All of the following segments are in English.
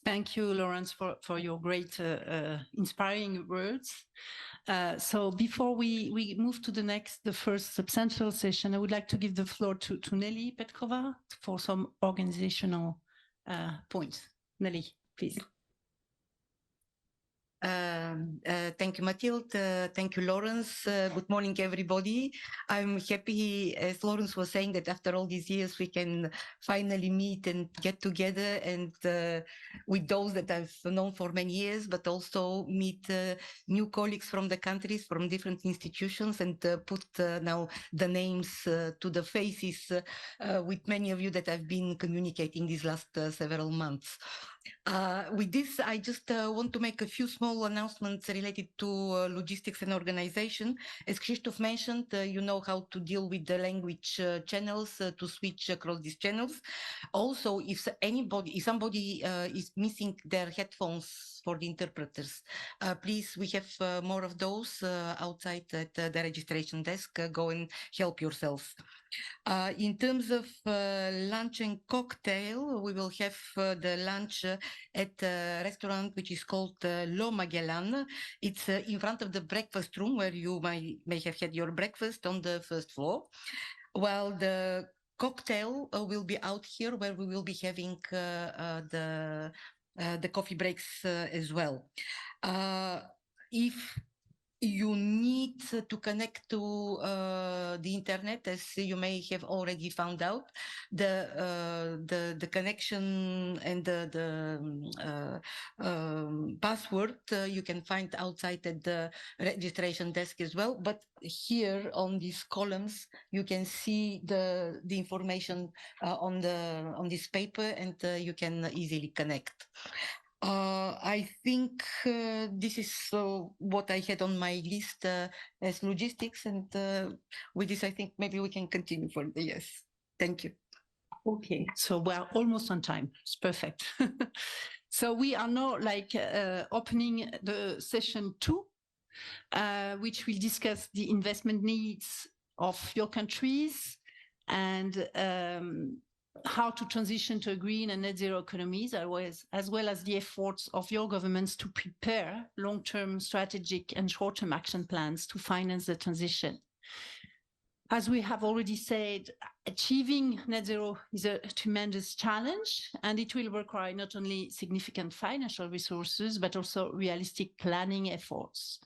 Thank you, Lawrence, for your great inspiring words. So before we move to the first substantial session, I would like to give the floor to Nelly Petkova for some organizational points. Nelly, please. Thank you, Mathilde. Thank you, Lawrence. Good morning, everybody. I'm happy, as Lawrence was saying, that after all these years, we can finally meet and get together and with those that I've known for many years, but also meet new colleagues from the countries, from different institutions, and put now the names to the faces with many of you that I've been communicating these last several months. With this, I just want to make a few small announcements related to logistics and organization. As Christoph mentioned, you know how to deal with the language channels to switch across these channels. Also, if somebody is missing their headphones for the interpreters, please, we have more of those outside at the registration desk. Go and help yourself. In terms of lunch and cocktail, we will have the lunch at a restaurant which is called Lo Magellan. It's in front of the breakfast room where you may have had your breakfast on the first floor. While the cocktail will be out here where we will be having the coffee breaks as well. If you need to connect to the internet, as you may have already found out. The connection and the password you can find outside at the registration desk as well. But here on these columns, you can see the information on this paper, and you can easily connect. I think this is what I had on my list as logistics, and with this, I think maybe we can continue for the yes. Thank you. Okay, so we're almost on time. It's perfect. So we are now opening the session 2, which will discuss the investment needs of your countries and how to transition to a green and net zero economies, as well as the efforts of your governments to prepare long-term strategic and short-term action plans to finance the transition. As we have already said, achieving net zero is a tremendous challenge, and it will require not only significant financial resources, but also realistic planning efforts.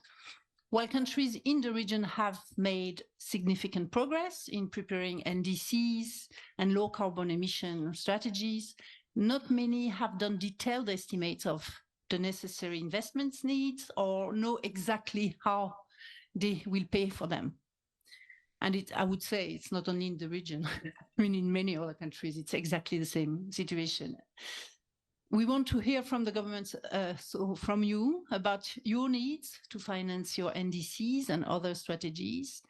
While countries in the region have made significant progress in preparing NDCs and low carbon emission strategies, not many have done detailed estimates of the necessary investments needs or know exactly how they will pay for them. And I would say it's not only in the region, I mean, in many other countries, it's exactly the same situation. We want to hear from the governments, so from you, about your needs to finance your NDCs and other strategies,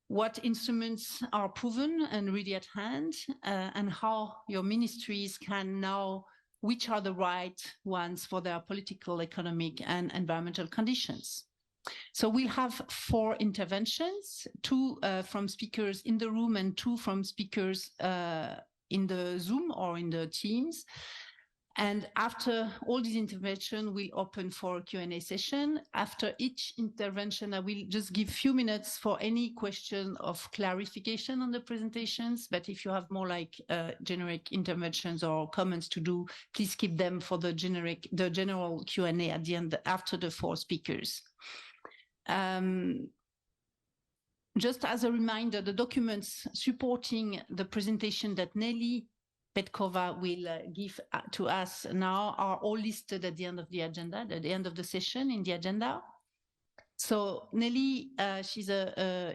what instruments are proven and really at hand, and how your ministries can now, which are the right ones for their political, economic, and environmental conditions. So we'll have 4 interventions, 2 from speakers in the room and 2 from speakers in the Zoom or in the Teams. And after all these interventions, we'll open for a Q&A session. After each intervention, I will just give a few minutes for any question of clarification on the presentations. But if you have more generic interventions or comments to do, please keep them for the general Q&A at the end after the 4 speakers. Just as a reminder, the documents supporting the presentation that Nelly Petkova will give to us now are all listed at the end of the agenda, at the end of the session in the agenda. So Nelly, she's a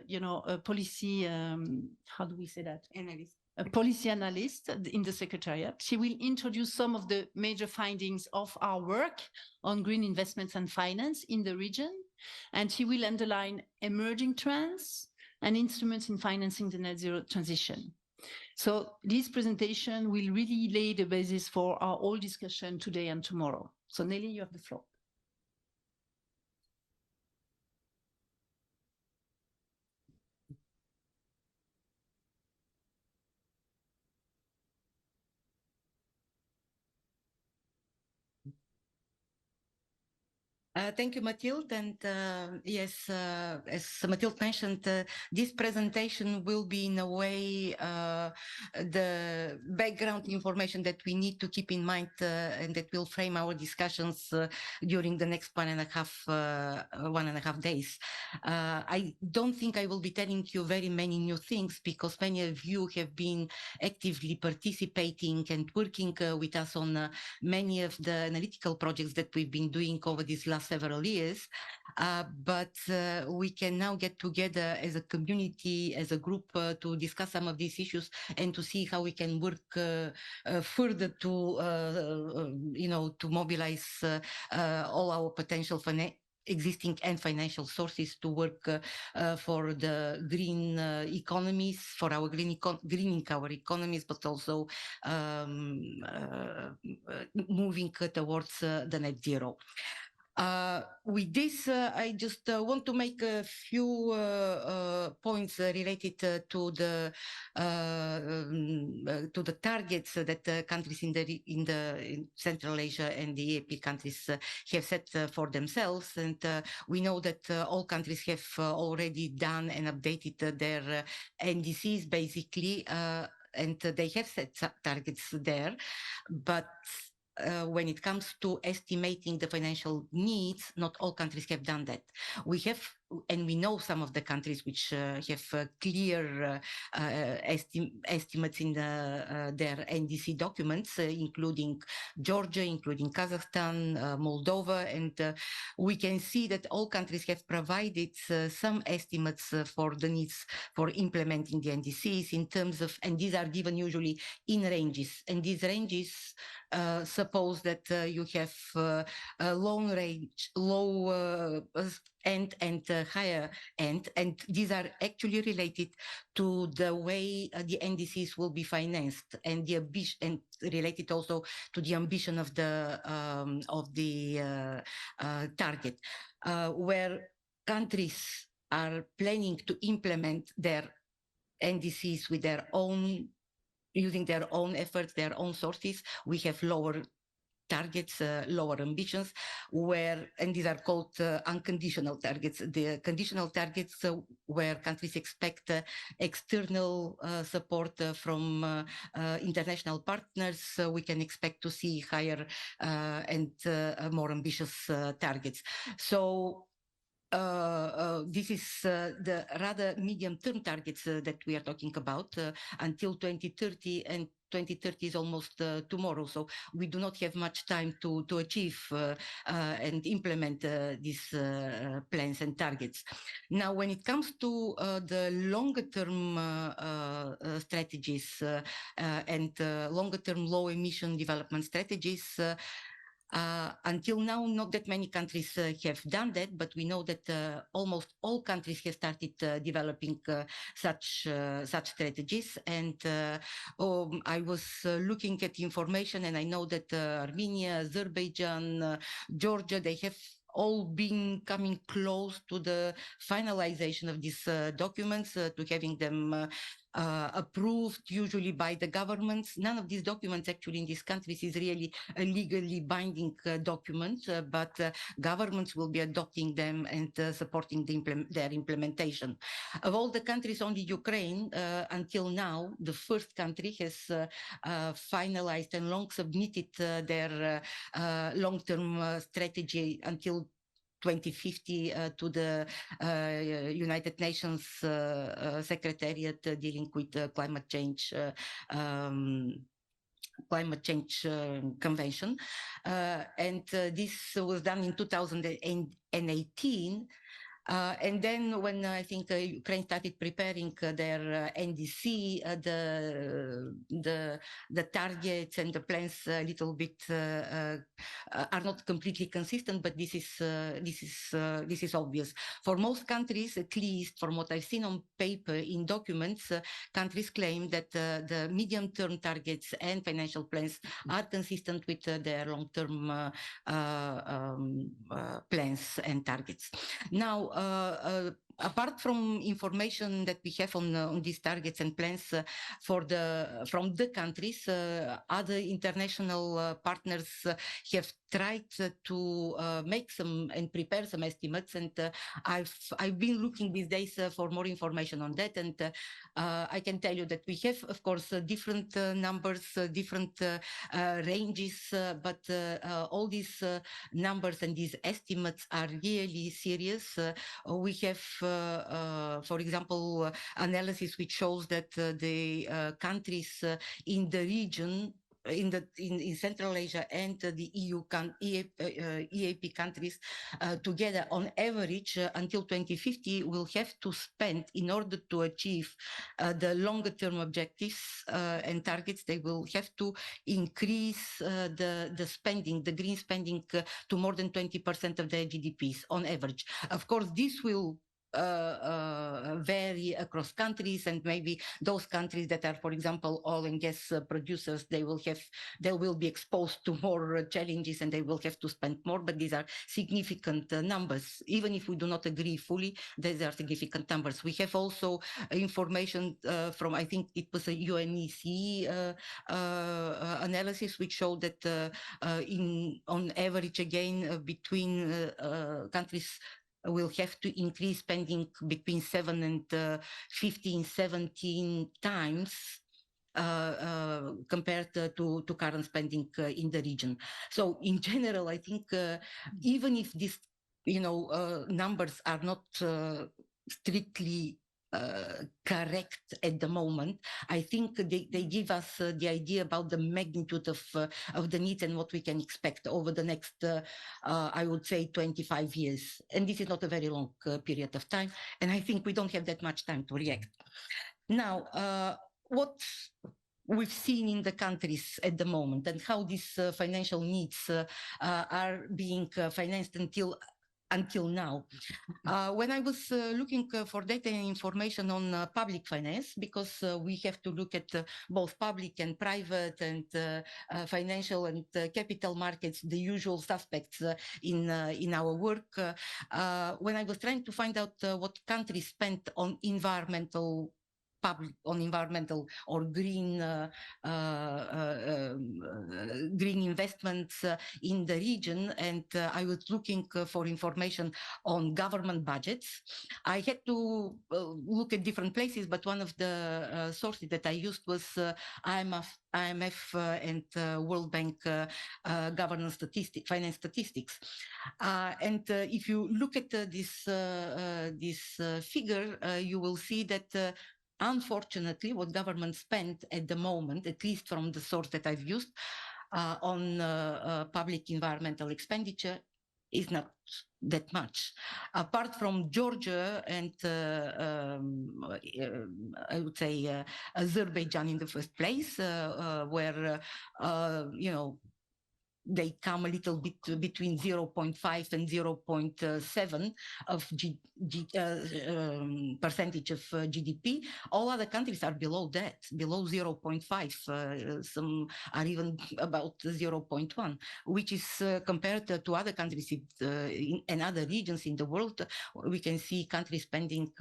policy, how do we say that? Analyst. A policy analyst in the Secretariat. She will introduce some of the major findings of our work on green investments and finance in the region. And she will underline emerging trends and instruments in financing the net zero transition. So this presentation will really lay the basis for our whole discussion today and tomorrow. So Nelly, you have the floor. Thank you, Mathilde. And yes, as Mathilde mentioned, this presentation will be in a way the background information that we need to keep in mind and that will frame our discussions during the next 1.5 days. I don't think I will be telling you very many new things because many of you have been actively participating and working with us on many of the analytical projects that we've been doing over these last several years. But we can now get together as a community, as a group, to discuss some of these issues and to see how we can work further to, to mobilize all our potential existing and financial sources to work for the green economies, for our greening our economies, but also moving towards the net zero. With this, I just want to make a few points related to the targets that countries in Central Asia and the EaP countries have set for themselves. And we know that all countries have already done and updated their NDCs, basically, and they have set targets there, but when it comes to estimating the financial needs, not all countries have done that. We have, and we know some of the countries which have clear estimates in their NDC documents, including Georgia, including Kazakhstan, Moldova, and we can see that all countries have provided some estimates for the needs for implementing the NDCs in terms of, and these are given usually in ranges, and these ranges suppose that you have a long range, low end and higher end, and these are actually related to the way the NDCs will be financed and the ambition, and related also to the ambition of the target, where countries are planning to implement their NDCs with their own, using their own efforts, their own sources. We have lower targets, lower ambitions, and these are called unconditional targets. The conditional targets where countries expect external support from international partners, we can expect to see higher and more ambitious targets. So this is the rather medium-term targets that we are talking about until 2030, and 2030 is almost tomorrow, so we do not have much time to achieve and implement these plans and targets. Now, when it comes to the longer-term strategies and longer-term low-emission development strategies, until now, not that many countries have done that, but we know that almost all countries have started developing such strategies. And I was looking at information, and I know that Armenia, Azerbaijan, Georgia, they have all been coming close to the finalization of these documents, to having them approved usually by the governments. None of these documents actually in these countries is really a legally binding document, but governments will be adopting them and supporting their implementation. Of all the countries, only Ukraine, until now, the first country, has finalized and long submitted their long-term strategy until 2050 to the United Nations Secretariat dealing with climate change convention, and this was done in 2018. And then when I think Ukraine started preparing their NDC, the targets and the plans a little bit are not completely consistent, but this is obvious. For most countries, at least from what I've seen on paper in documents, countries claim that the medium-term targets and financial plans are consistent with their long-term plans and targets. Now, apart from information that we have on these targets and plans from the countries, other international partners have tried to make some and prepare some estimates, and I've been looking these days for more information on that, and I can tell you that we have, of course, different numbers, different ranges, but all these numbers and these estimates are really serious. We have, for example, analysis which shows that the countries in the region in Central Asia and the EAP countries together on average until 2050 will have to spend, in order to achieve the longer term objectives and targets, they will have to increase the spending, the green spending to more than 20% of their GDPs on average. Of course, this will vary across countries, and maybe those countries that are, for example, oil and gas producers, they will be exposed to more challenges and they will have to spend more, but these are significant numbers. Even if we do not agree fully, these are significant numbers. We have also information from, I think it was a UNEC analysis which showed that on average again between countries will have to increase spending between 7 and 15, 17 times compared to current spending in the region. So in general, I think even if these numbers are not strictly correct at the moment, I think they give us the idea about the magnitude of the needs and what we can expect over the next, I would say, 25 years. And this is not a very long period of time. And I think we don't have that much time to react. Now, what we've seen in the countries at the moment and how these financial needs are being financed until now. When I was looking for data and information on public finance, because we have to look at both public and private and financial and capital markets, the usual suspects in our work. When I was trying to find out what countries spent on environmental or green investments in the region, and I was looking for information on government budgets. I had to look at different places, but one of the sources that I used was IMF and World Bank governance finance statistics. And if you look at this figure, you will see that unfortunately, what government spent at the moment, at least from the source that I've used, on public environmental expenditure is not that much. Apart from Georgia and I would say Azerbaijan in the first place, where they come a little bit between 0.5 and 0.7 of percentage of GDP. All other countries are below that, below 0.5. Some are even about 0.1, which is compared to other countries and other regions in the world. We can see countries spending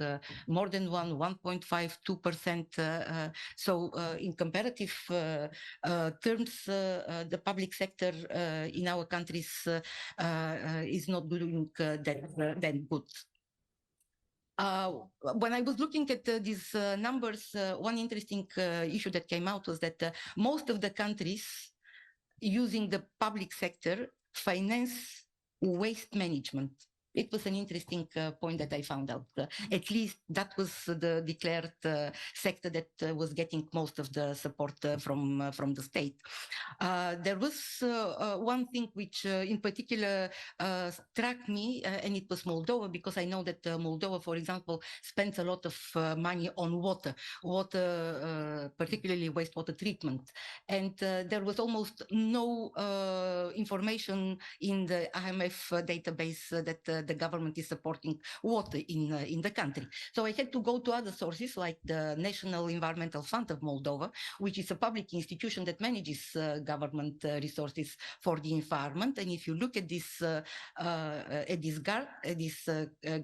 more than 1.5, 2%. So in comparative terms, the public sector in our countries is not doing that good. When I was looking at these numbers, one interesting issue that came out was that most of the countries using the public sector finance waste management. It was an interesting point that I found out. At least that was the declared sector that was getting most of the support from the state. There was one thing which in particular struck me, and it was Moldova, because I know that Moldova, for example, spends a lot of money on water, particularly wastewater treatment. And there was almost no information in the IMF database that the government is supporting water in the country. So I had to go to other sources like the National Environmental Fund of Moldova, which is a public institution that manages government resources for the environment. And if you look at this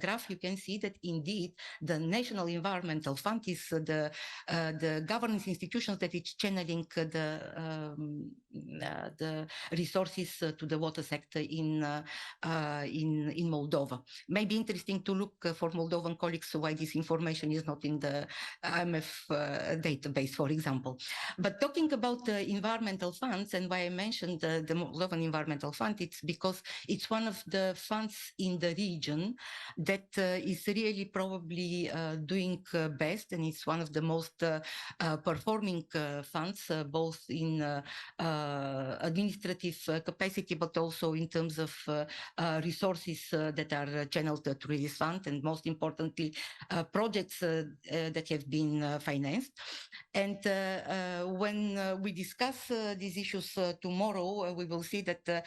graph, you can see that indeed the National Environmental Fund is the governance institutions that is channeling the resources to the water sector in Moldova. Maybe interesting to look for Moldovan colleagues why this information is not in the IMF database, for example. But talking about the environmental funds and why I mentioned the Moldovan Environmental Fund, it's because it's one of the funds in the region that is really probably doing best, and it's one of the most performing funds, both in administrative capacity, but also in terms of resources that are channeled through this fund, and most importantly, projects that have been financed. And when we discuss these issues tomorrow, we will see that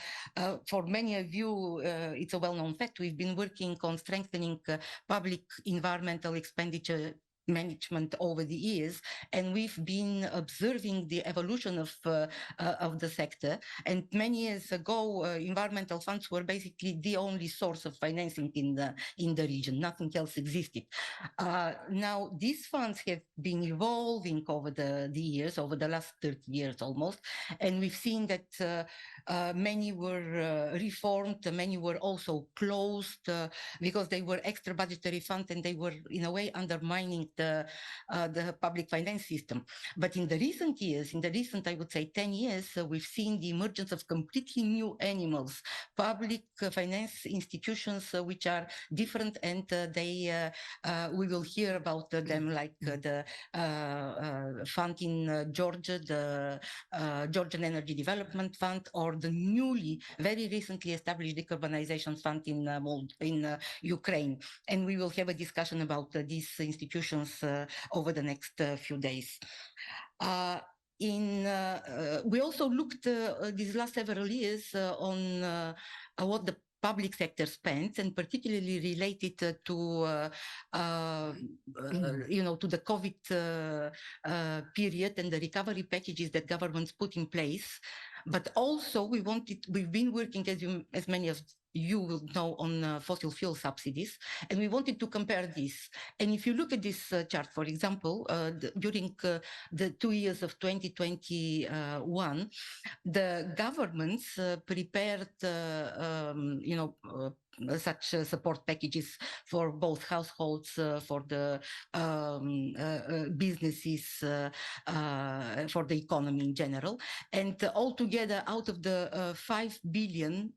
for many of you, it's a well-known fact, we've been working on strengthening public environmental expenditure management over the years, and we've been observing the evolution of the sector. And many years ago, environmental funds were basically the only source of financing in the region. Nothing else existed. Now these funds have been evolving over the years, over the last 30 years almost, and we've seen that many were reformed, many were also closed because they were extra budgetary funds and they were in a way undermining the public finance system. But in the recent years, I would say 10 years, we've seen the emergence of completely new animals, public finance institutions which are different, and we will hear about them, like the fund in Georgia, the Georgian Energy Development Fund, or the newly, very recently established decarbonization fund in Ukraine. And we will have a discussion about these institutions over the next few days. We also looked these last several years on what the public sector spends, and particularly related to to the COVID period and the recovery packages that governments put in place. But also we've been working, as many of you will know, on fossil fuel subsidies, and we wanted to compare this. And if you look at this chart, for example, during the 2 years of 2021, the governments prepared such support packages for both households, for the businesses, for the economy in general. And altogether, out of the 5 billion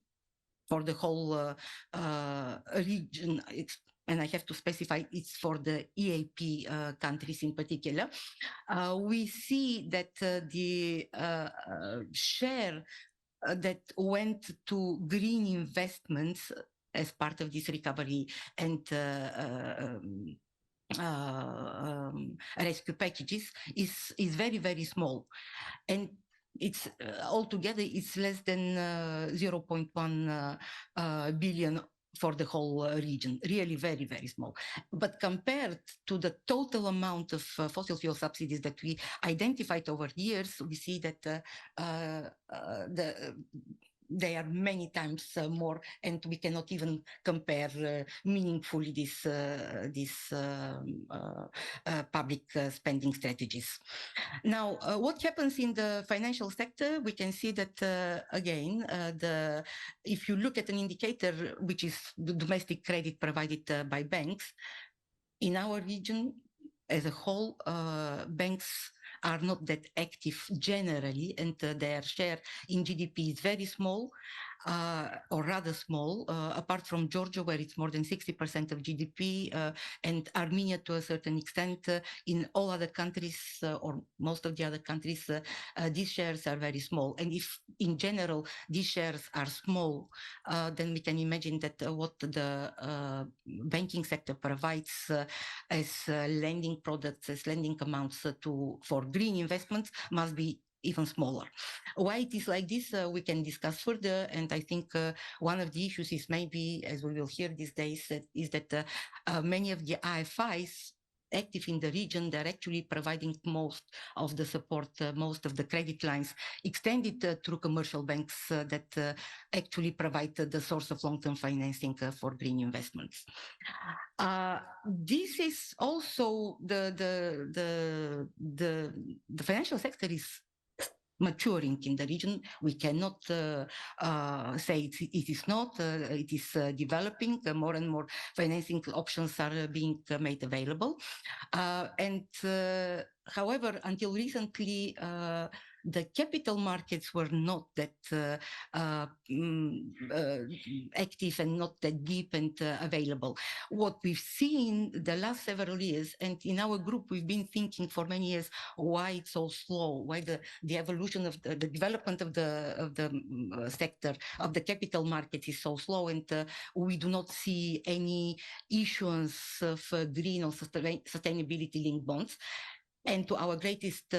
for the whole region, and I have to specify it's for the EaP countries in particular, we see that the share that went to green investments as part of this recovery and rescue packages is very, very small. And it's altogether it's less than 0.1 billion for the whole region, really very, very small. But compared to the total amount of fossil fuel subsidies that we identified over years, we see that they are many times more, and we cannot even compare meaningfully these public spending strategies. Now, what happens in the financial sector? We can see that again, if you look at an indicator, which is the domestic credit provided by banks, in our region as a whole, banks are not that active generally, and their share in GDP is very small, or rather small, apart from Georgia, where it's more than 60% of GDP, and Armenia to a certain extent. In all other countries, or most of the other countries, these shares are very small. And if in general these shares are small, then we can imagine that what the banking sector provides as lending products, as lending amounts for green investments must be even smaller. Why it is like this, we can discuss further. And I think one of the issues is maybe, as we will hear these days, is that many of the IFIs active in the region, they're actually providing most of the support, most of the credit lines extended through commercial banks that actually provide the source of long-term financing for green investments. This is also the financial sector is maturing in the region. We cannot say it is not. It is developing. More and more financing options are being made available. However, until recently, the capital markets were not that active and not that deep and available. What we've seen the last several years, and in our group, we've been thinking for many years why it's so slow, why the evolution of the development of the sector of the capital market is so slow, and we do not see any issuance of green or sustainability-linked bonds. And to our greatest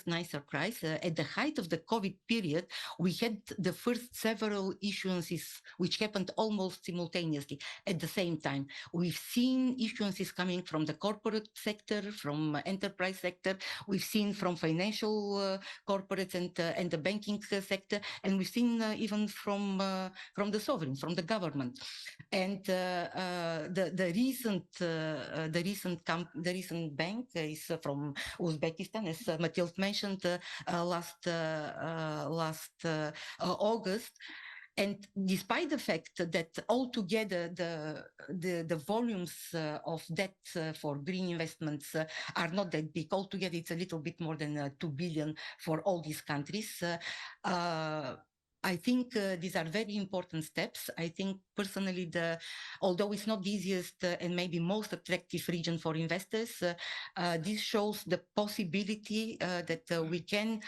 nice surprise, at the height of the COVID period, we had the first several issuances which happened almost simultaneously at the same time. We've seen issuances coming from the corporate sector, from enterprise sector. We've seen from financial corporates and the banking sector, and we've seen even from the sovereign, from the government. And the recent bank is from Uzbekistan, as Mathilde mentioned last August. And despite the fact that altogether the volumes of debt for green investments are not that big, altogether it's a little bit more than 2 billion for all these countries. I think these are very important steps. I think personally, although it's not the easiest and maybe most attractive region for investors, this shows the possibility that we can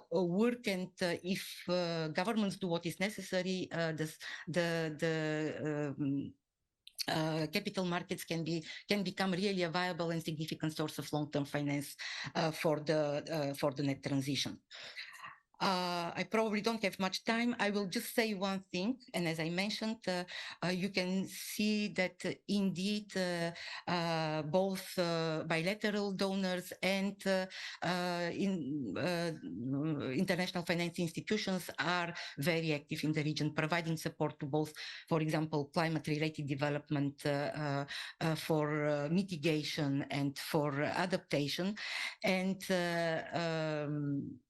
work, and if governments do what is necessary, capital markets can become really a viable and significant source of long-term finance for the net transition. I probably don't have much time. I will just say one thing, and as I mentioned, you can see that indeed both bilateral donors and international financing institutions are very active in the region, providing support to both, for example, climate-related development, for mitigation and for adaptation, and there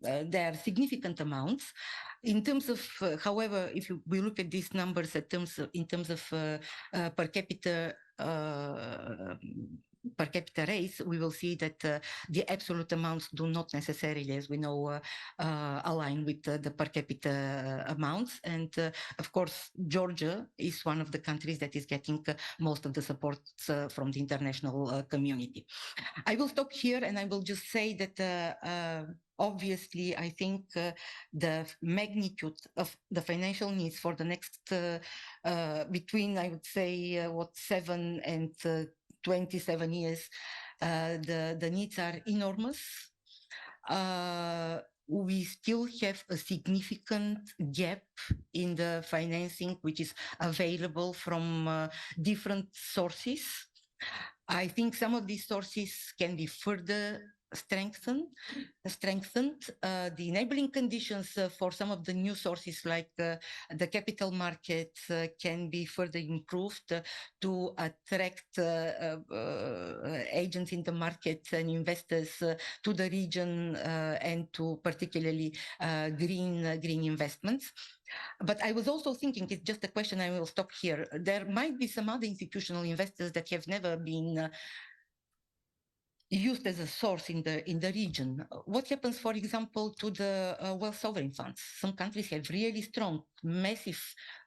are significant amounts. In terms of, however, if we look at these numbers in terms of per capita rates, we will see that the absolute amounts do not necessarily, as we know, align with the per capita amounts. And of course, Georgia is one of the countries that is getting most of the support from the international community. I will stop here, and I will just say that obviously, I think the magnitude of the financial needs for the next between, I would say, 7 and 27 years, the needs are enormous. We still have a significant gap in the financing which is available from different sources. I think some of these sources can be further strengthened. The enabling conditions for some of the new sources, like the capital market, can be further improved to attract agents in the market and investors to the region, and to particularly green investments. But I was also thinking, it's just a question, I will stop here. There might be some other institutional investors that have never been used as a source in the region. What happens, for example, to the wealth sovereign funds? Some countries have really strong, massive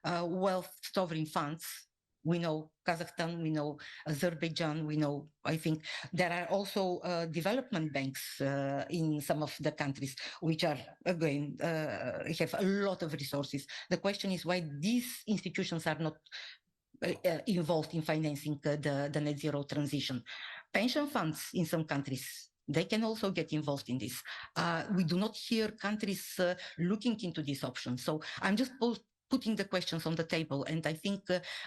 wealth sovereign funds. We know Kazakhstan, we know Azerbaijan, we know, I think there are also development banks in some of the countries, which are, again, have a lot of resources. The question is why these institutions are not involved in financing the net zero transition. Pension funds in some countries they can also get involved in this. We do not hear countries looking into this option. So I'm just putting the questions on the table, and I think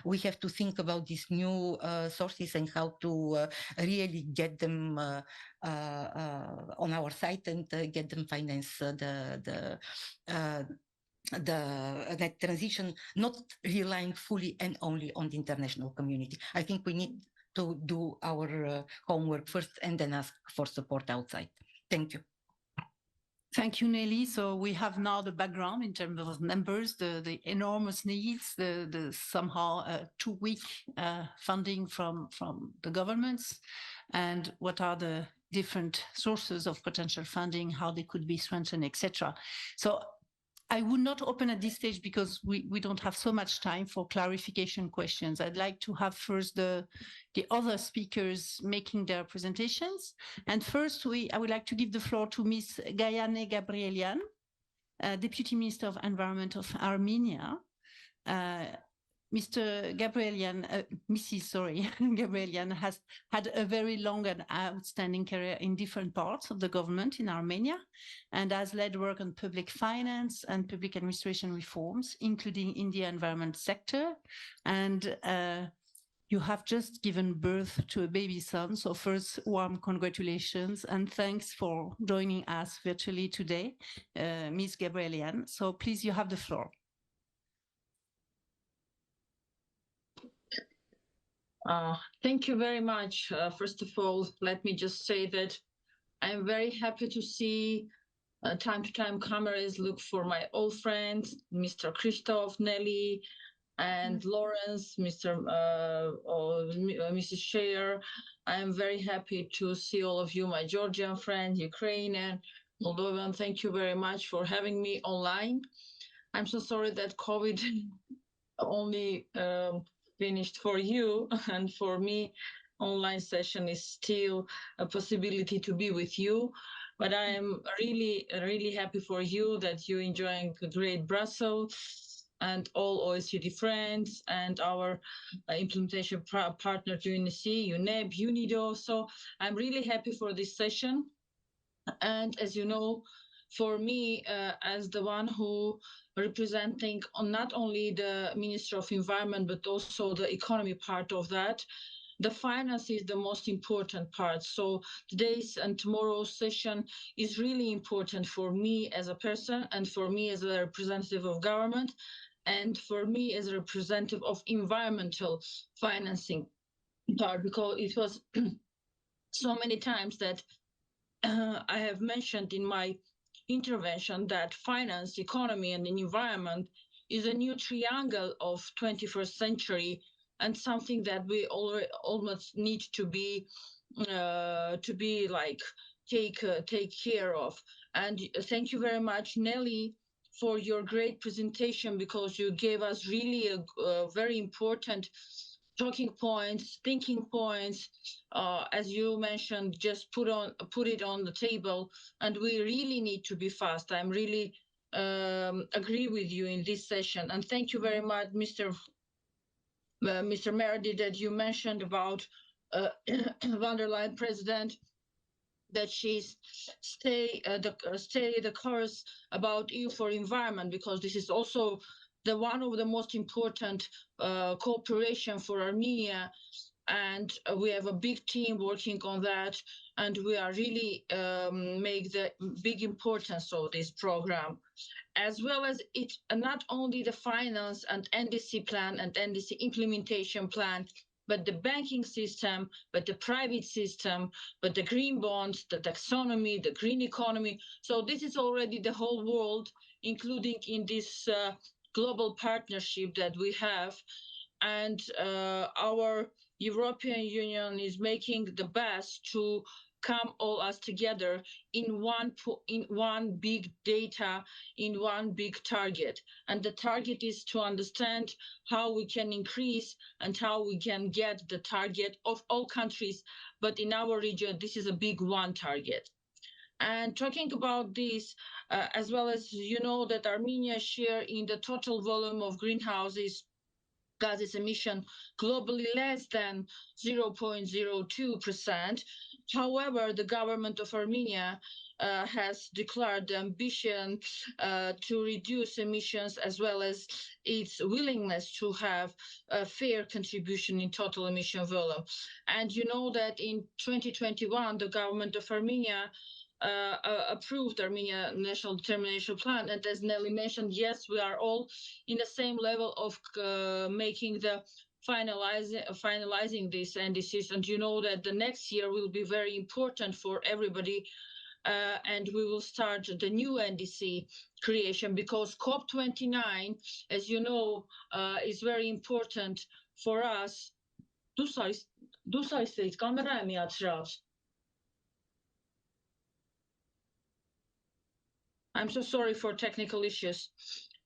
we have to think about these new sources and how to really get them on our site and get them finance the net transition, not relying fully and only on the international community. I think we need to do our homework first and then ask for support outside. Thank you. Thank you, Nelly. So we have now the background in terms of numbers, the enormous needs, the somehow too weak funding from the governments, and what are the different sources of potential funding, how they could be strengthened, etc. So I would not open at this stage because we don't have so much time for clarification questions. I'd like to have first the other speakers making their presentations. And first, I would like to give the floor to Ms. Gayane Gabrielian, Deputy Minister of Environment of Armenia. Mr. Gabrielian, Mrs. Gabrielian has had a very long and outstanding career in different parts of the government in Armenia and has led work on public finance and public administration reforms, including in the environment sector. And you have just given birth to a baby son. So first, warm congratulations and thanks for joining us virtually today, Ms. Gabrielian. So please, you have the floor. Thank you very much. First of all, let me just say that I'm very happy to see time to time cameras look for my old friends, Mr. Christoph, Nelly, and Lawrence, Mrs. Scheer. I'm very happy to see all of you, my Georgian friends, Ukrainian, Moldovan. Thank you very much for having me online. I'm so sorry that COVID only finished for you, and for me online session is still a possibility to be with you, but I am really happy for you that you're enjoying great Brussels and all OECD friends and our implementation partner UNEC, UNEP, UNIDO. So I'm really happy for this session. And as you know, for me, as the one who representing not only the Minister of Environment, but also the economy part of that, the finance is the most important part. So today's and tomorrow's session is really important for me as a person and for me as a representative of government and for me as a representative of environmental financing part, because it was so many times that I have mentioned in my intervention that finance, economy, and environment is a new triangle of 21st century and something that we almost need to be like take care of. And thank you very much, Nelly, for your great presentation, because you gave us really a very important talking points, thinking points, as you mentioned, just put it on the table, and we really need to be fast. I'm really agree with you in this session, and thank you very much, Mr. Meredith, that you mentioned about von der Leyen president, that she's stay the course about EU for environment, because this is also the one of the most important cooperation for Armenia, and we have a big team working on that, and we are really make the big importance of this program, as well as it not only the finance and NDC plan and NDC implementation plan, but the banking system, but the private system, but the green bonds, the taxonomy, the green economy. So this is already the whole world, including in this global partnership that we have, and our European Union is making the best to come all us together in one big data, in one big target. And the target is to understand how we can increase and how we can get the target of all countries. But in our region, this is a big one target. And talking about this, as well as you know that Armenia share in the total volume of greenhouses gases emission globally less than 0.02%. However, the government of Armenia has declared the ambition to reduce emissions, as well as its willingness to have a fair contribution in total emission volume. And you know that in 2021, the government of Armenia approved Armenia National Determination Plan. And as Nelly mentioned, yes, we are all in the same level of making the finalizing these NDCs. And you know that the next year will be very important for everybody. And we will start the new NDC creation, because COP29, as you know, is very important for us. I'm so sorry for technical issues.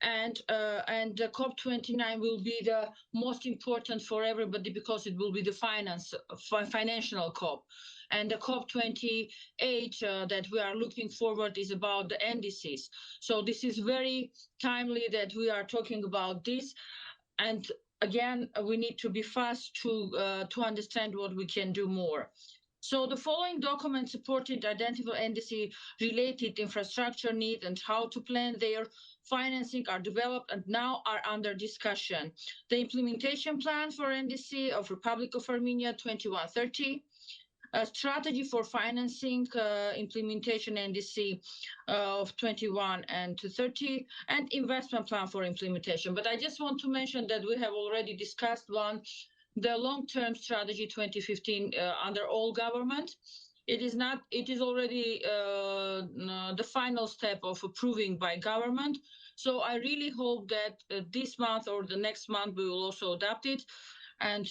And the COP29 will be the most important for everybody, because it will be the financial COP. And the COP28 that we are looking forward is about the NDCs. So this is very timely that we are talking about this. And again, we need to be fast to understand what we can do more. So the following documents supported identical NDC-related infrastructure needs and how to plan their financing are developed and now are under discussion. The implementation plan for NDC of Republic of Armenia 2130, a strategy for financing implementation NDC of 21 and 30, and investment plan for implementation. But I just want to mention that we have already discussed one, the long-term strategy 2015 under all government. It is already the final step of approving by government. So I really hope that this month or the next month we will also adopt it, and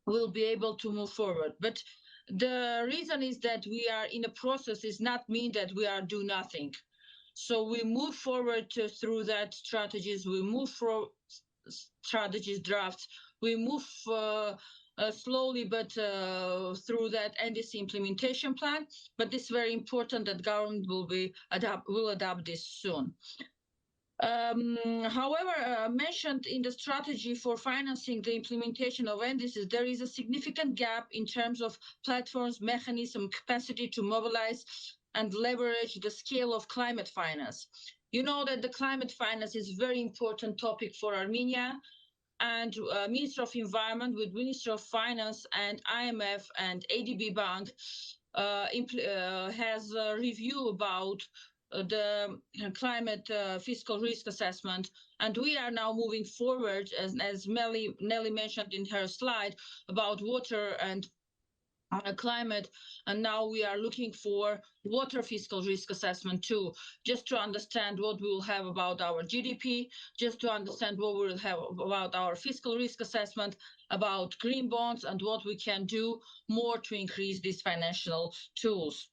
we'll be able to move forward. But the reason is that we are in a process is not mean that we are do nothing. So we move forward through that strategies, we move for strategies drafts, we move slowly, but through that NDC implementation plan. But it's very important that government will adopt this soon. However, mentioned in the strategy for financing the implementation of NDCs, there is a significant gap in terms of platforms, mechanism, capacity to mobilize and leverage the scale of climate finance. You know that the climate finance is a very important topic for Armenia, and Minister of Environment with Minister of Finance and IMF and ADB Bank has a review about the climate fiscal risk assessment, and we are now moving forward, as Nelly mentioned in her slide, about water and climate, and now we are looking for water fiscal risk assessment too, just to understand what we will have about our GDP, just to understand what we will have about our fiscal risk assessment, about green bonds, and what we can do more to increase these financial tools.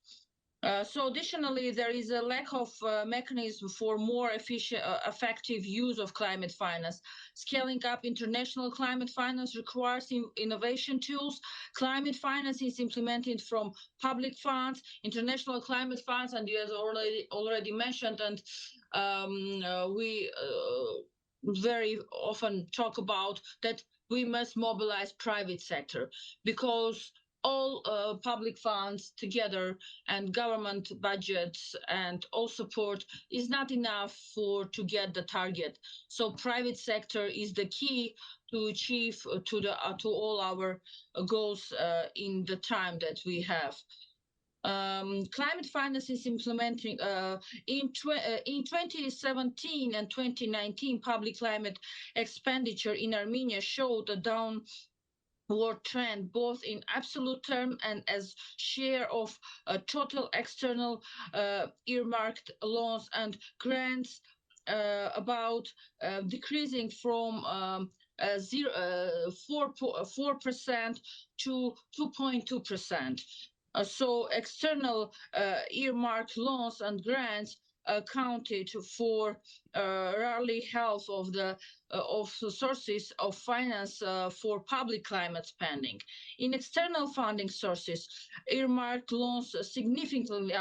So additionally, there is a lack of mechanism for more effective use of climate finance. Scaling up international climate finance requires innovation tools. Climate finance is implemented from public funds, international climate funds, and you have already mentioned, and we very often talk about that we must mobilize private sector, because all public funds together and government budgets and all support is not enough to get the target. So private sector is the key to achieve to all our goals in the time that we have. Climate finance is implementing in 2017 and 2019 public climate expenditure in Armenia showed a downward trend, both in absolute term and as share of total external earmarked loans and grants, about decreasing from 4% to 2.2%. So external earmarked loans and grants accounted for roughly half of the sources of finance for public climate spending. In external funding sources, earmarked loans significantly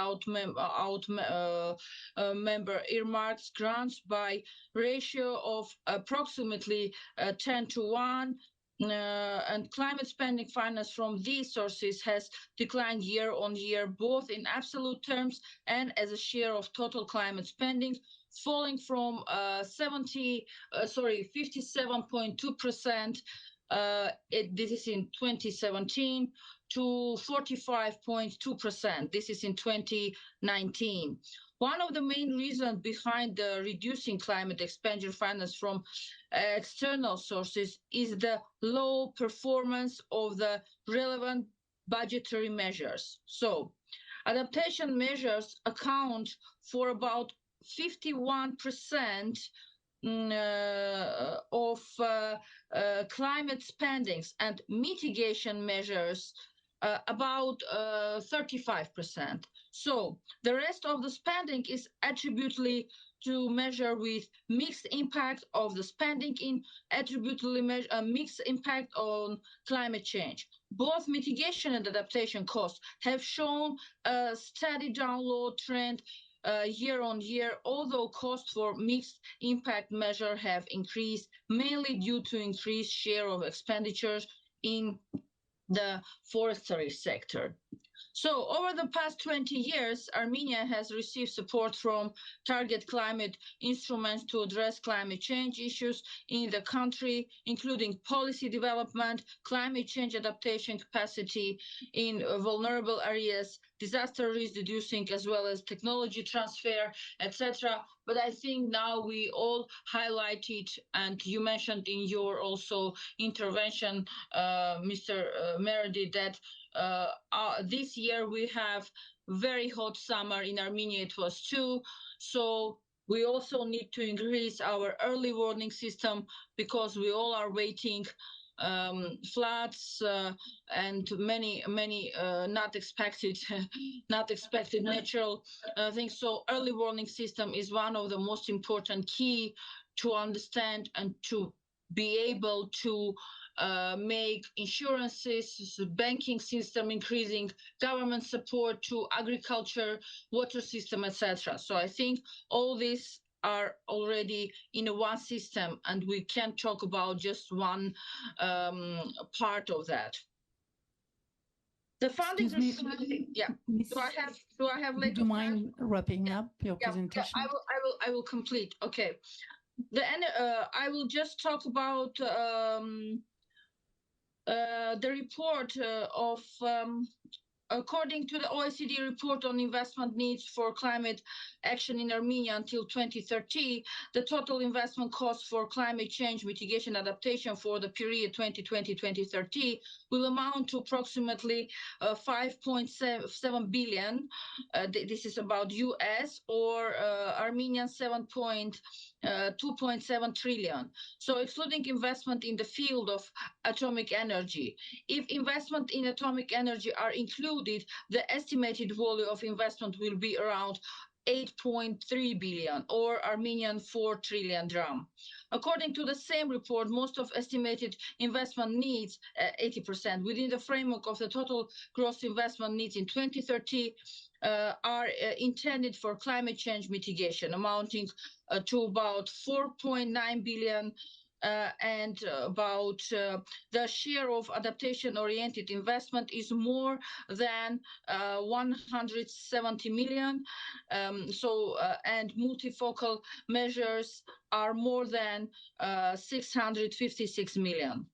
member earmarked grants by ratio of approximately 10:1. And climate spending finance from these sources has declined year on year, both in absolute terms and as a share of total climate spending, falling from 57.2%, this is in 2017, to 45.2%, this is in 2019. One of the main reasons behind the reducing climate expenditure finance from external sources is the low performance of the relevant budgetary measures. So adaptation measures account for about 51% of climate spendings, and mitigation measures about 35%. So the rest of the spending is attributable to measure with mixed impact of the spending in attributable mixed impact on climate change. Both mitigation and adaptation costs have shown a steady downward trend year on year, although costs for mixed impact measure have increased, mainly due to increased share of expenditures in the forestry sector. So over the past 20 years, Armenia has received support from target climate instruments to address climate change issues in the country, including policy development, climate change adaptation capacity in vulnerable areas, disaster risk reducing, as well as technology transfer, etc. But I think now we all highlighted, and you mentioned in your also intervention, Mr. Meredith, that this year we have very hot summer in Armenia, it was too. So we also need to increase our early warning system, because we all are waiting floods and many not expected natural things. So early warning system is one of the most important key to understand and to be able to make insurances, banking system increasing, government support to agriculture, water system, etc. So I think all these are already in one system, and we can't talk about just one part of that. The funding, yeah. Do I have? Would you mind wrapping up your presentation? Yeah, I will complete. Okay. I will just talk about the report of according to the OECD report on investment needs for climate action in Armenia until 2030, the total investment cost for climate change mitigation adaptation for the period 2020-2030 will amount to approximately 5.7 billion. This is about US, or Armenian 2.7 trillion. So excluding investment in the field of atomic energy. If investment in atomic energy are included, the estimated volume of investment will be around 8.3 billion, or Armenian 4 trillion dram. According to the same report, most of estimated investment needs, 80%, within the framework of the total gross investment needs in 2030 are intended for climate change mitigation, amounting to about 4.9 billion. And about the share of adaptation-oriented investment is more than 170 million. And multifocal measures are more than 656 million.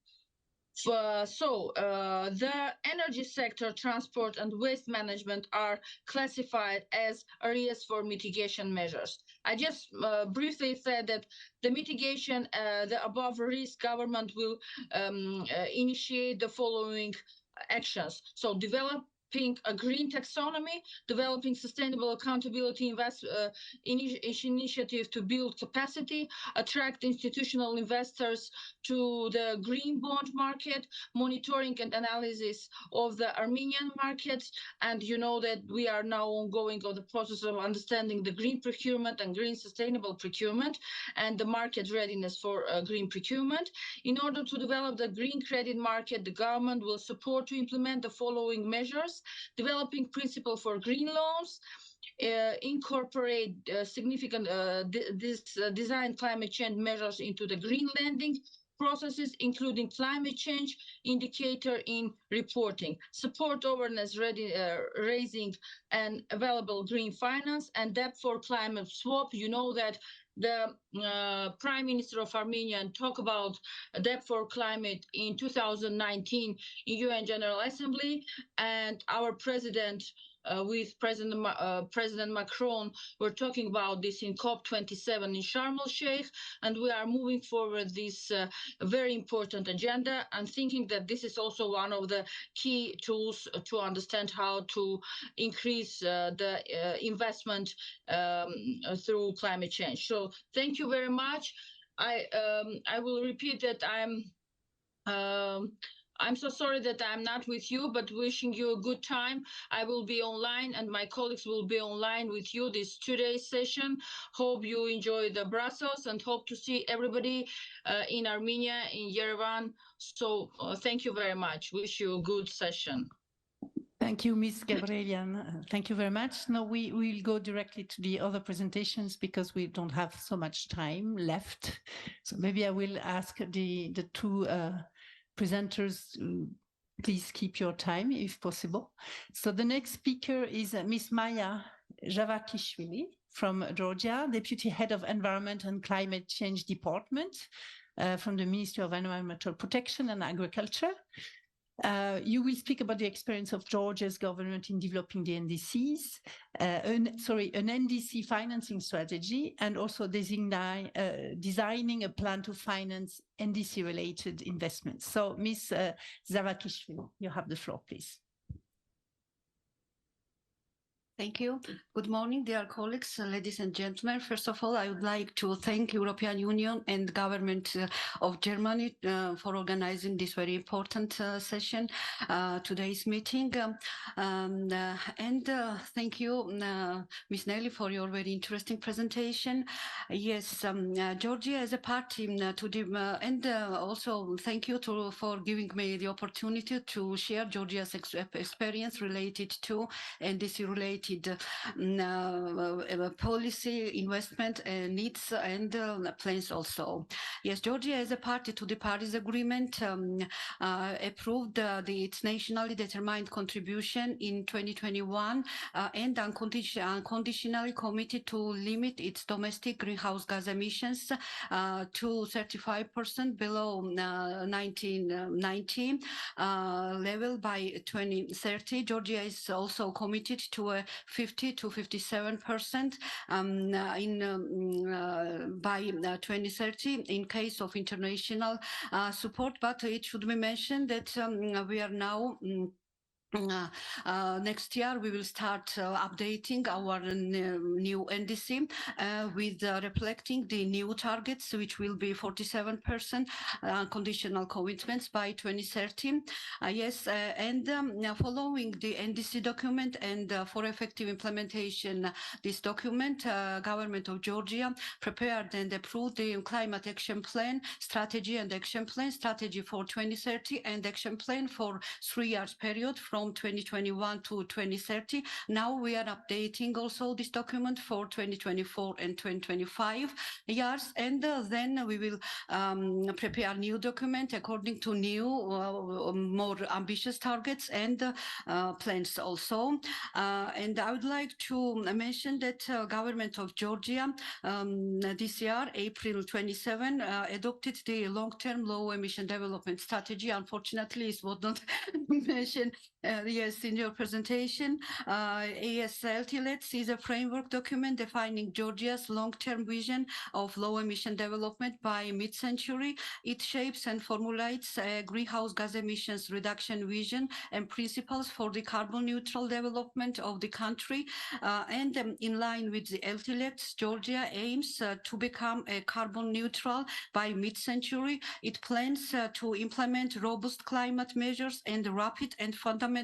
The energy sector, transport, and waste management are classified as areas for mitigation measures. I just briefly said that the mitigation, the above risk, government will initiate the following actions. So develop a green taxonomy, developing sustainable accountability initiative to build capacity, attract institutional investors to the green bond market, monitoring and analysis of the Armenian markets. And you know that we are now ongoing on the process of understanding the green procurement and green sustainable procurement and the market readiness for green procurement. In order to develop the green credit market, the government will support to implement the following measures: developing principle for green loans, incorporate significant design climate change measures into the green lending processes, including climate change indicator in reporting, support awareness raising and available green finance, and debt for climate swap. You know that the Prime Minister of Armenia talked about debt for climate in 2019 in UN General Assembly, and our president with President Macron, we're talking about this in COP27 in Sharm el-Sheikh, and we are moving forward this very important agenda and thinking that this is also one of the key tools to understand how to increase the investment through climate change. So thank you very much. I will repeat that I'm so sorry that I'm not with you, but wishing you a good time. I will be online and my colleagues will be online with you this 2-day session. Hope you enjoy the Brussels and hope to see everybody in Armenia, in Yerevan. So thank you very much. Wish you a good session. Thank you, Ms. Gabrielian. Thank you very much. Now we will go directly to the other presentations because we don't have so much time left. So maybe I will ask the two presenters, please keep your time if possible. So the next speaker is Ms. Maya Javakishvili from Georgia, Deputy Head of Environment and Climate Change Department from the Ministry of Environmental Protection and Agriculture. You will speak about the experience of Georgia's government in developing the NDCs, an NDC financing strategy, and also designing a plan to finance NDC-related investments. So, Ms. Zavakishvili, you have the floor, please. Thank you. Good morning, dear colleagues, ladies and gentlemen. First of all, I would like to thank European Union and government of Germany for organizing this very important session, today's meeting. Thank you, Ms. Nelly, for your very interesting presentation. Yes, Georgia is a party to the, and also thank you for giving me the opportunity to share Georgia's experience related to NDC-related policy, investment needs and plans also. Yes, Georgia is a party to the Paris Agreement, approved its nationally determined contribution in 2021 and unconditionally committed to limit its domestic greenhouse gas emissions to 35% below 1990 level by 2030. Georgia is also committed to a 50 to 57% by 2030 in case of international support. But it should be mentioned that we are now next year we will start updating our new NDC with reflecting the new targets, which will be 47% conditional commitments by 2030. Yes, and following the NDC document and for effective implementation, this document, government of Georgia prepared and approved the climate action plan, strategy and action plan, strategy for 2030 and action plan for 3 years period from 2021 to 2030. Now we are updating also this document for 2024 and 2025 years, and then we will prepare new document according to new more ambitious targets and plans also. And I would like to mention that government of Georgia this year, April 27, adopted the long-term low emission development strategy. Unfortunately, it was not mentioned Yes, in your presentation, ASLTLETS is a framework document defining Georgia's long-term vision of low-emission development by mid-century. It shapes and formulates a greenhouse gas emissions reduction vision and principles for the carbon-neutral development of the country. In line with the LTLETS, Georgia aims to become a carbon-neutral by mid-century. It plans to implement robust climate measures and rapid and fundamental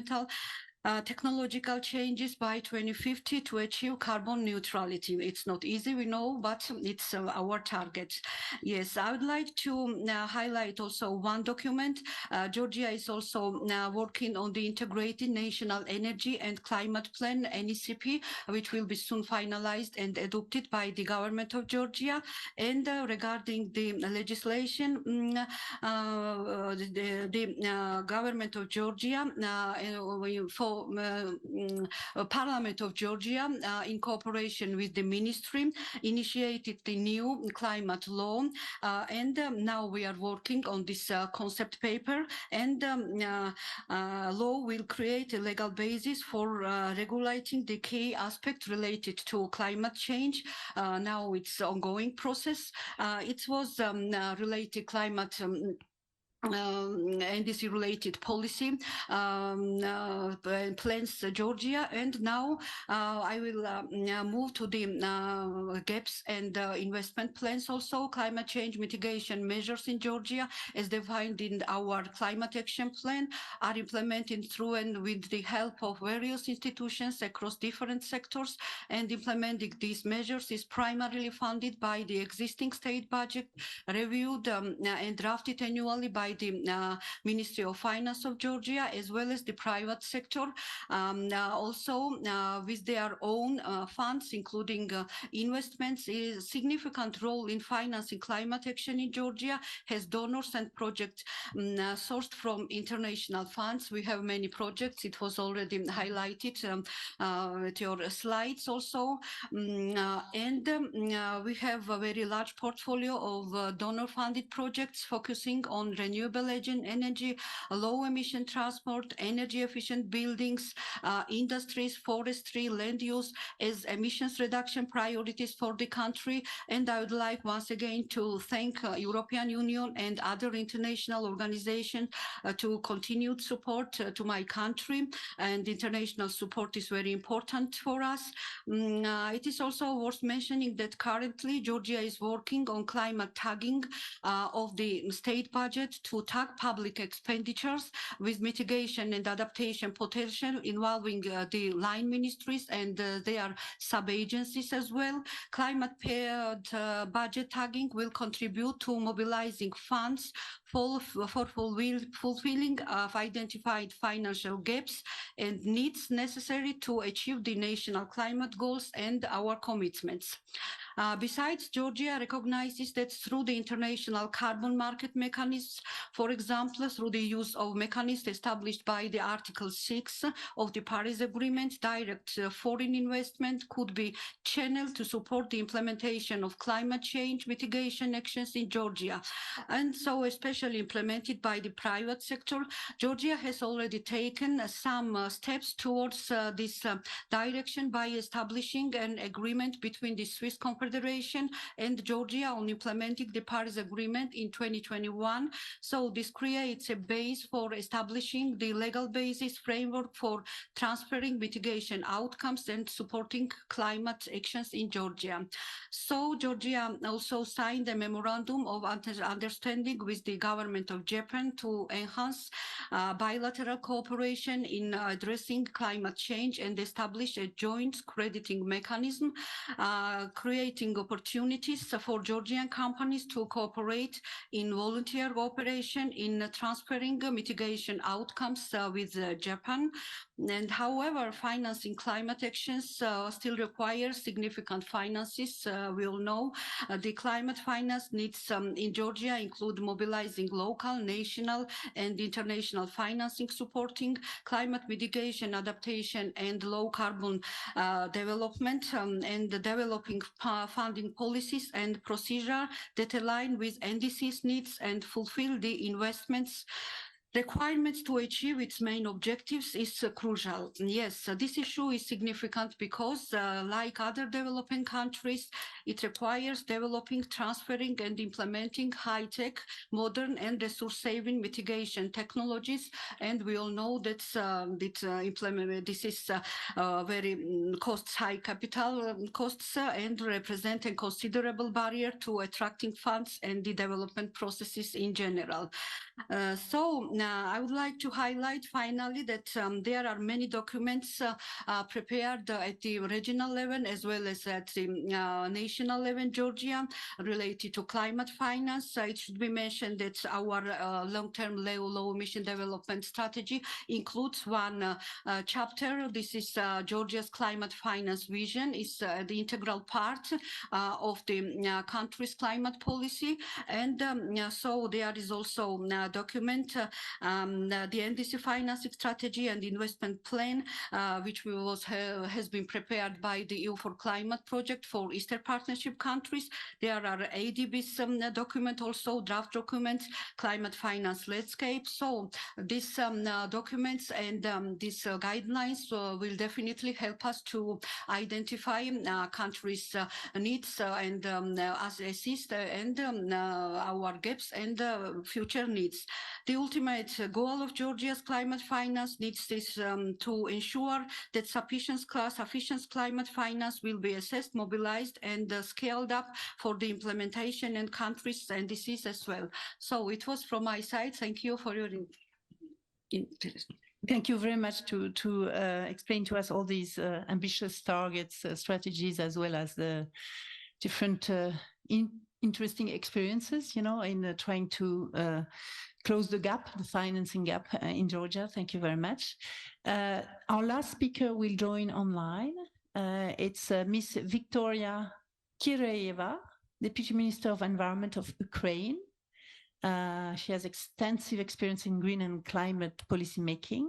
technological changes by 2050 to achieve carbon neutrality. It's not easy, we know, but it's our target. Yes, I would like to highlight also one document. Georgia is also working on the Integrated National Energy and Climate Plan, NECP, which will be soon finalized and adopted by the government of Georgia. And regarding the legislation, the government of Georgia Parliament of Georgia, in cooperation with the ministry, initiated the new climate law, and now we are working on this concept paper, and law will create a legal basis for regulating the key aspect related to climate change. Now it's ongoing process. It was related climate NDC-related policy plans Georgia, and now I will move to the gaps and investment plans. Also, climate change mitigation measures in Georgia, as defined in our climate action plan, are implemented through and with the help of various institutions across different sectors. And implementing these measures is primarily funded by the existing state budget, reviewed and drafted annually by the Ministry of Finance of Georgia, as well as the private sector, also with their own funds, including investments. A significant role in financing climate action in Georgia has donors and projects sourced from international funds. We have many projects. It was already highlighted at your slides also. We have a very large portfolio of donor-funded projects focusing on renewable energy, low-emission transport, energy-efficient buildings, industries, forestry, land use as emissions reduction priorities for the country. And I would like once again to thank European Union and other international organizations to continued support to my country. And international support is very important for us. It is also worth mentioning that currently Georgia is working on climate tagging of the state budget to tag public expenditures with mitigation and adaptation potential involving the line ministries and their sub-agencies as well. Climate-paired budget tagging will contribute to mobilizing funds for fulfilling of identified financial gaps and needs necessary to achieve the national climate goals and our commitments. Besides, Georgia recognizes that through the international carbon market mechanisms, for example, through the use of mechanisms established by the Article 6 of the Paris Agreement, direct foreign investment could be channeled to support the implementation of climate change mitigation actions in Georgia. And so, especially implemented by the private sector, Georgia has already taken some steps towards this direction by establishing an agreement between the Swiss Confederation and Georgia on implementing the Paris Agreement in 2021. So this creates a base for establishing the legal basis framework for transferring mitigation outcomes and supporting climate actions in Georgia. So Georgia also signed a memorandum of understanding with the government of Japan to enhance bilateral cooperation in addressing climate change and establish a joint crediting mechanism, creating opportunities for Georgian companies to cooperate in volunteer cooperation in transferring mitigation outcomes with Japan. And however, financing climate actions still requires significant finances. We all know the climate finance needs in Georgia include mobilizing local, national, and international financing, supporting climate mitigation, adaptation, and low carbon development, and developing funding policies and procedure that align with NDC's needs and fulfill the investments requirements to achieve its main objectives is crucial. Yes, this issue is significant because, like other developing countries, it requires developing, transferring, and implementing high-tech, modern, and resource-saving mitigation technologies. And we all know that this is very costs high capital costs and represent a considerable barrier to attracting funds and the development processes in general. I would like to highlight finally that there are many documents prepared at the regional level as well as at the national level in Georgia related to climate finance. It should be mentioned that our long-term low emission development strategy includes one chapter. This is Georgia's climate finance vision. It's the integral part of the country's climate policy. And so there is also a document, the NDC financing strategy and investment plan, which has been prepared by the EU for Climate project for Eastern Partnership countries. There are ADB's document, also draft documents, climate finance landscape. So these documents and these guidelines will definitely help us to identify countries' needs and assist and our gaps and future needs. The ultimate goal of Georgia's climate finance needs is to ensure that sufficient climate finance will be assessed, mobilized, and scaled up for the implementation in countries and disease as well. So it was from my side. Thank you for your interest. Thank you very much to explain to us all these ambitious targets, strategies, as well as the different interesting experiences, in trying to close the gap, the financing gap in Georgia. Thank you very much. Our last speaker will join online. It's Miss Victoria Kireyeva, Deputy Minister of Environment of Ukraine. She has extensive experience in green and climate policy making,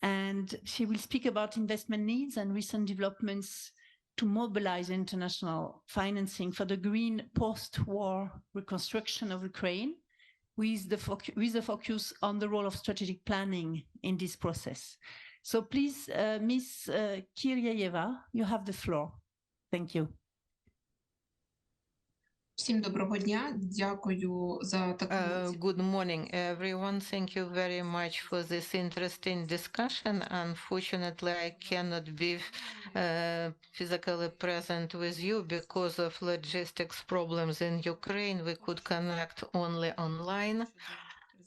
and she will speak about investment needs and recent developments to mobilize international financing for the green post-war reconstruction of Ukraine, with the focus on the role of strategic planning in this process. So please, Ms. Kireyeva, you have the floor. Thank you. Всім доброго дня. Дякую за таку Good morning, everyone. Thank you very much for this interesting discussion. Unfortunately, I cannot be physically present with you because of logistics problems in Ukraine. We could connect only online.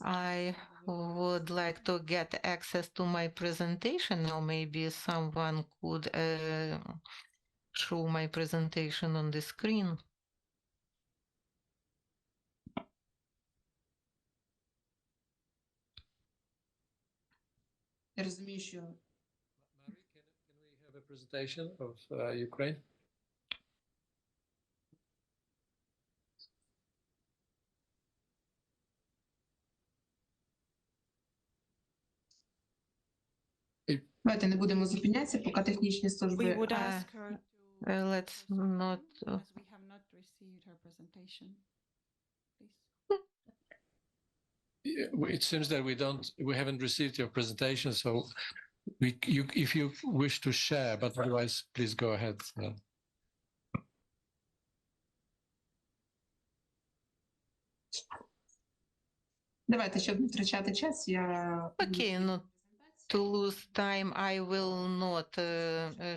I would like to get access to my presentation, or maybe someone could show my presentation on the screen. Я розумію, що Marie, can we have a presentation of Ukraine? давайте не будемо зупинятися, поки технічні служби. We would ask her to Let's not as we have not received her presentation. Please. It seems that we haven't received your presentation, so if you wish to share, but otherwise, please go ahead. Давайте, щоб не втрачати час, я... Okay, not to lose time, I will not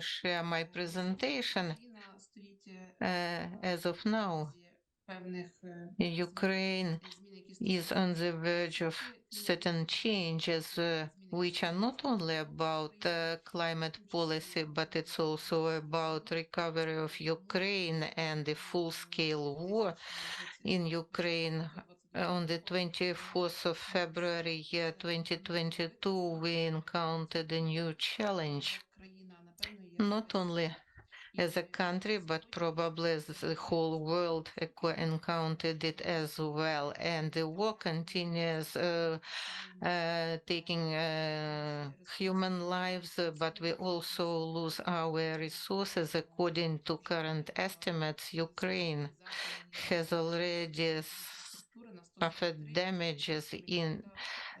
share my presentation. As of now, Ukraine is on the verge of certain changes, which are not only about climate policy, but it's also about recovery of Ukraine and the full-scale war in Ukraine. On the 24th of February, year 2022, we encountered a new challenge, not only as a country, but probably as the whole world encountered it as well. And the war continues taking human lives, but we also lose our resources. According to current estimates, Ukraine has already suffered damages in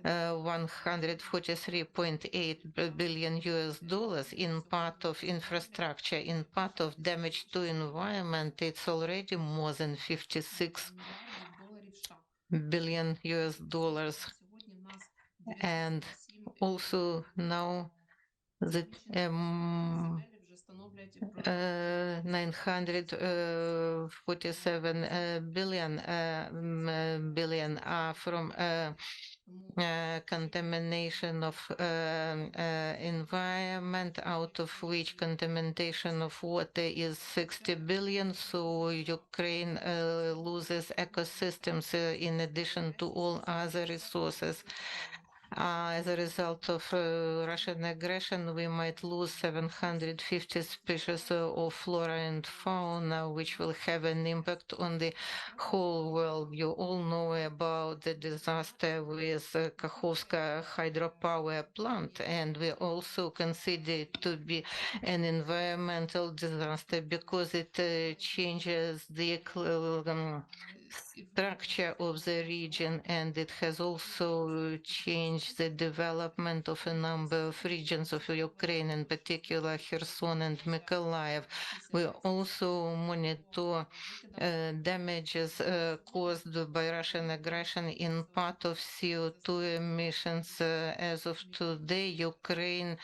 143.8 billion US dollars in part of infrastructure, in part of damage to environment. It's already more than 56 billion US dollars. And also now the 947 billion are from contamination of environment, out of which contamination of water is 60 billion. So Ukraine loses ecosystems in addition to all other resources. As a result of Russian aggression, we might lose 750 species of flora and fauna, which will have an impact on the whole world. You all know about the disaster with Kakhovska hydropower plant, and we also consider it to be an environmental disaster because it changes the structure of the region, and it has also changed the development of a number of regions of Ukraine, in particular Kherson and Mykolaiv. We also monitor damages caused by Russian aggression in part of CO2 emissions. As of today, Ukraine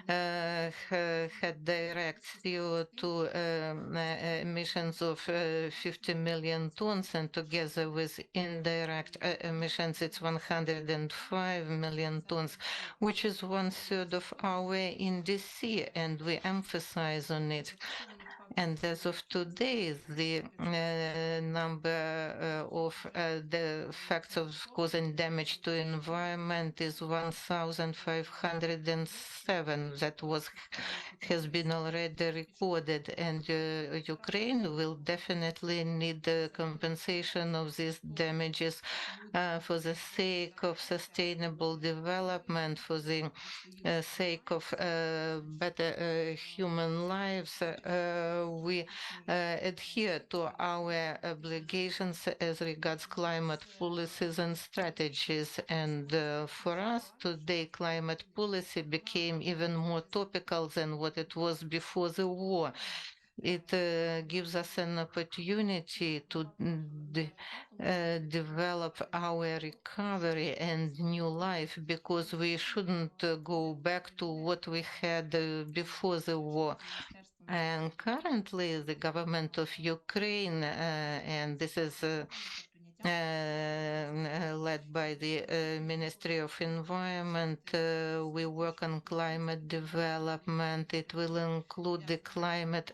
had direct CO2 emissions of 50 million tons, and together with indirect emissions, it's 105 million tons, which is 1/3 of our NDC, and we emphasize on it. And as of today, the number of the facts of causing damage to environment is 1,507. That has been already recorded, and Ukraine will definitely need the compensation of these damages for the sake of sustainable development, for the sake of better human lives. We adhere to our obligations as regards climate policies and strategies. And for us today, climate policy became even more topical than what it was before the war. It gives us an opportunity to develop our recovery and new life, because we shouldn't go back to what we had before the war. And currently, the government of Ukraine, and this is led by the Ministry of Environment, we work on climate development. It will include the climate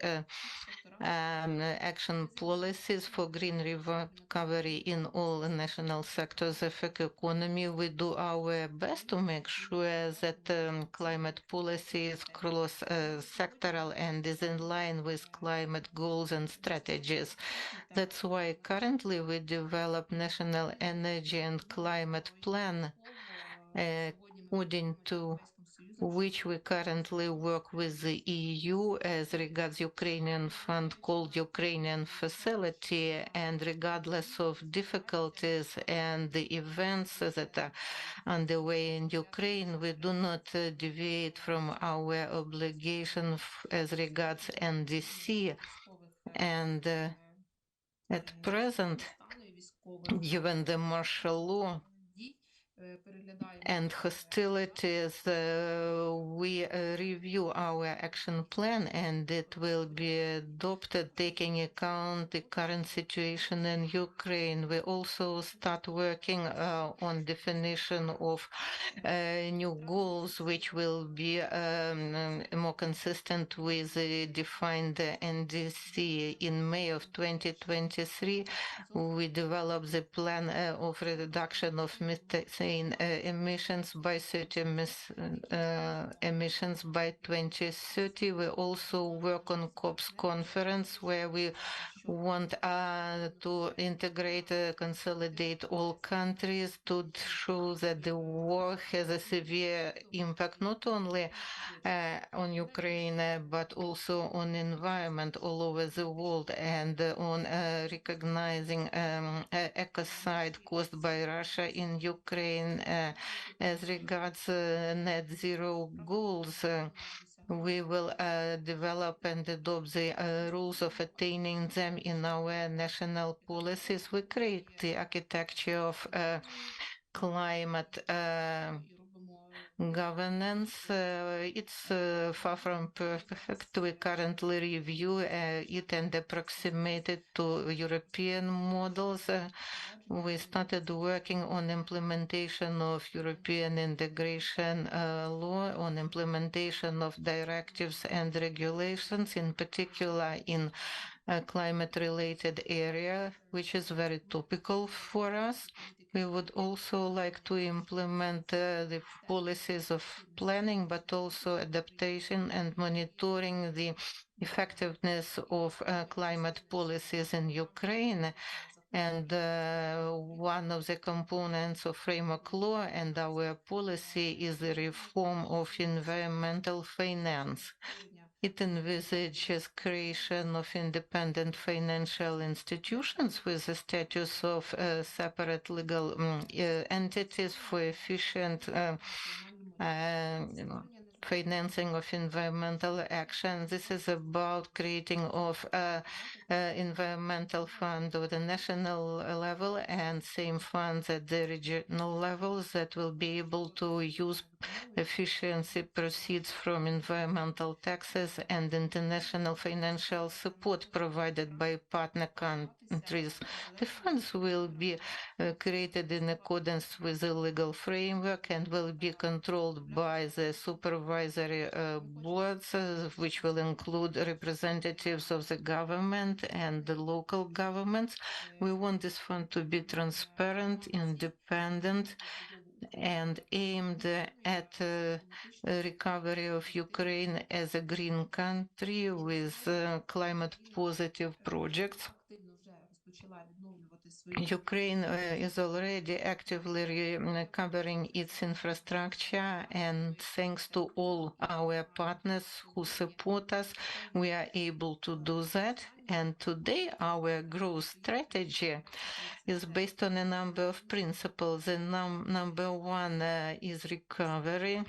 action policies for green recovery in all national sectors of economy. We do our best to make sure that climate policy is cross-sectoral and is in line with climate goals and strategies. That's why currently we develop national energy and climate plan, according to which we currently work with the EU as regards Ukrainian fund called Ukrainian Facility, and regardless of difficulties and the events that are underway in Ukraine, we do not deviate from our obligation as regards NDC. And at present, given the martial law and hostilities, we review our action plan, and it will be adopted taking account the current situation in Ukraine. We also start working on definition of new goals, which will be more consistent with the defined NDC. In May of 2023, we developed the plan of reduction of methane emissions by 30 emissions by 2030. We also work on COP's conference, where we want to integrate, consolidate all countries to show that the war has a severe impact not only on Ukraine, but also on environment all over the world, and on recognizing ecocide caused by Russia in Ukraine. As regards net zero goals, we will develop and adopt the rules of attaining them in our national policies. We create the architecture of climate governance. It's far from perfect. We currently review it and approximate it to European models. We started working on implementation of European integration law, on implementation of directives and regulations, in particular in a climate-related area, which is very topical for us. We would also like to implement the policies of planning, but also adaptation and monitoring the effectiveness of climate policies in Ukraine. And one of the components of framework law and our policy is the reform of environmental finance. It envisages creation of independent financial institutions with the status of separate legal entities for efficient financing of environmental action. This is about creating of environmental fund at the national level and same funds at the regional levels that will be able to use efficiency proceeds from environmental taxes and international financial support provided by partner countries. The funds will be created in accordance with the legal framework and will be controlled by the supervisory boards, which will include representatives of the government and the local governments. We want this fund to be transparent, independent, and aimed at recovery of Ukraine as a green country with climate positive projects. Ukraine is already actively recovering its infrastructure, and thanks to all our partners who support us, we are able to do that. And today our growth strategy is based on a number of principles. The number one is recovery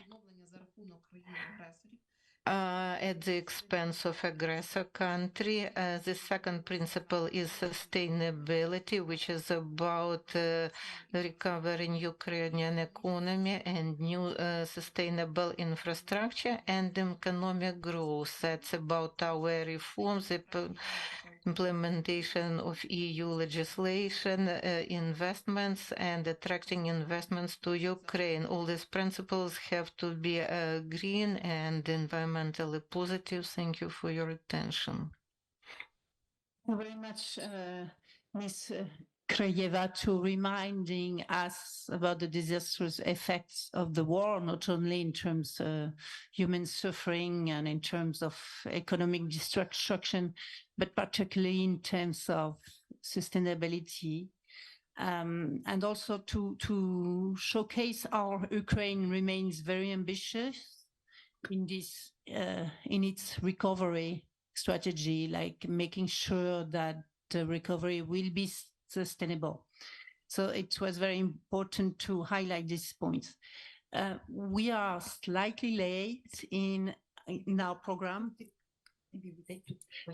at the expense of aggressor country. The second principle is sustainability, which is about recovering Ukrainian economy and new sustainable infrastructure and economic growth. That's about our reforms, implementation of EU legislation, investments, and attracting investments to Ukraine. All these principles have to be green and environmentally positive. Thank you for your attention. Thank you very much, Ms. Krajeva, to reminding us about the disastrous effects of the war, not only in terms of human suffering and in terms of economic destruction, but particularly in terms of sustainability. And also to showcase how Ukraine remains very ambitious in this in its recovery strategy, like making sure that the recovery will be sustainable. So it was very important to highlight these points. We are slightly late in our program,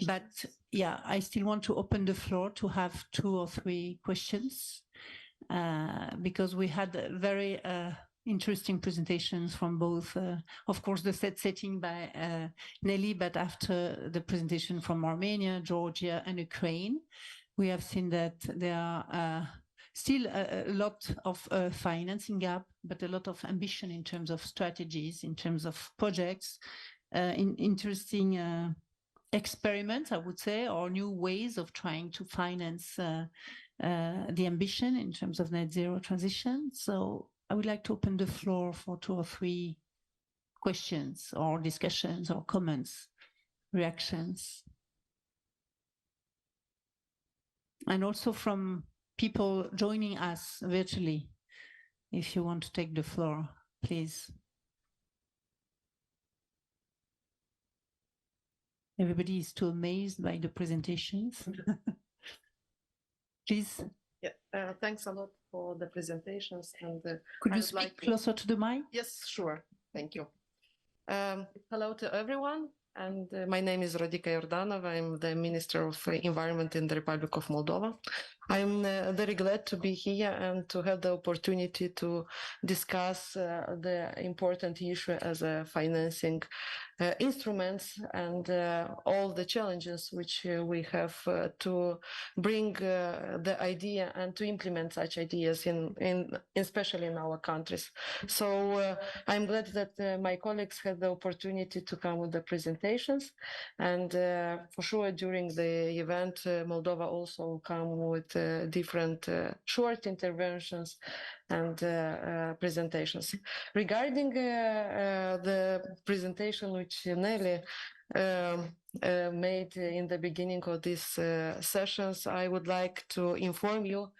but yeah, I still want to open the floor to have 2 or 3 questions because we had very interesting presentations from both, of course, the setting by Nelly, but after the presentation from Armenia, Georgia, and Ukraine, we have seen that there are still a lot of financing gap, but a lot of ambition in terms of strategies, in terms of projects, interesting experiments, I would say, or new ways of trying to finance the ambition in terms of net zero transition. So I would like to open the floor for 2 or 3 questions or discussions or comments, reactions. and also from people joining us virtually. If you want to take the floor, please. Everybody is too amazed by the presentations. Please. Yeah, thanks a lot for the presentations. And could I you would speak like to- closer to the mic? Yes, sure. Thank you. Hello to everyone. And my name is Radika Yordanova. I'm the Minister of Environment in the Republic of Moldova. I'm very glad to be here and to have the opportunity to discuss the important issue as a financing instruments and all the challenges which we have to bring the idea and to implement such ideas especially in our countries. So I'm glad that my colleagues had the opportunity to come with the presentations, and for sure during the event Moldova also come with different short interventions and presentations. Regarding the presentation which Nelly made in the beginning of these sessions, I would like to inform you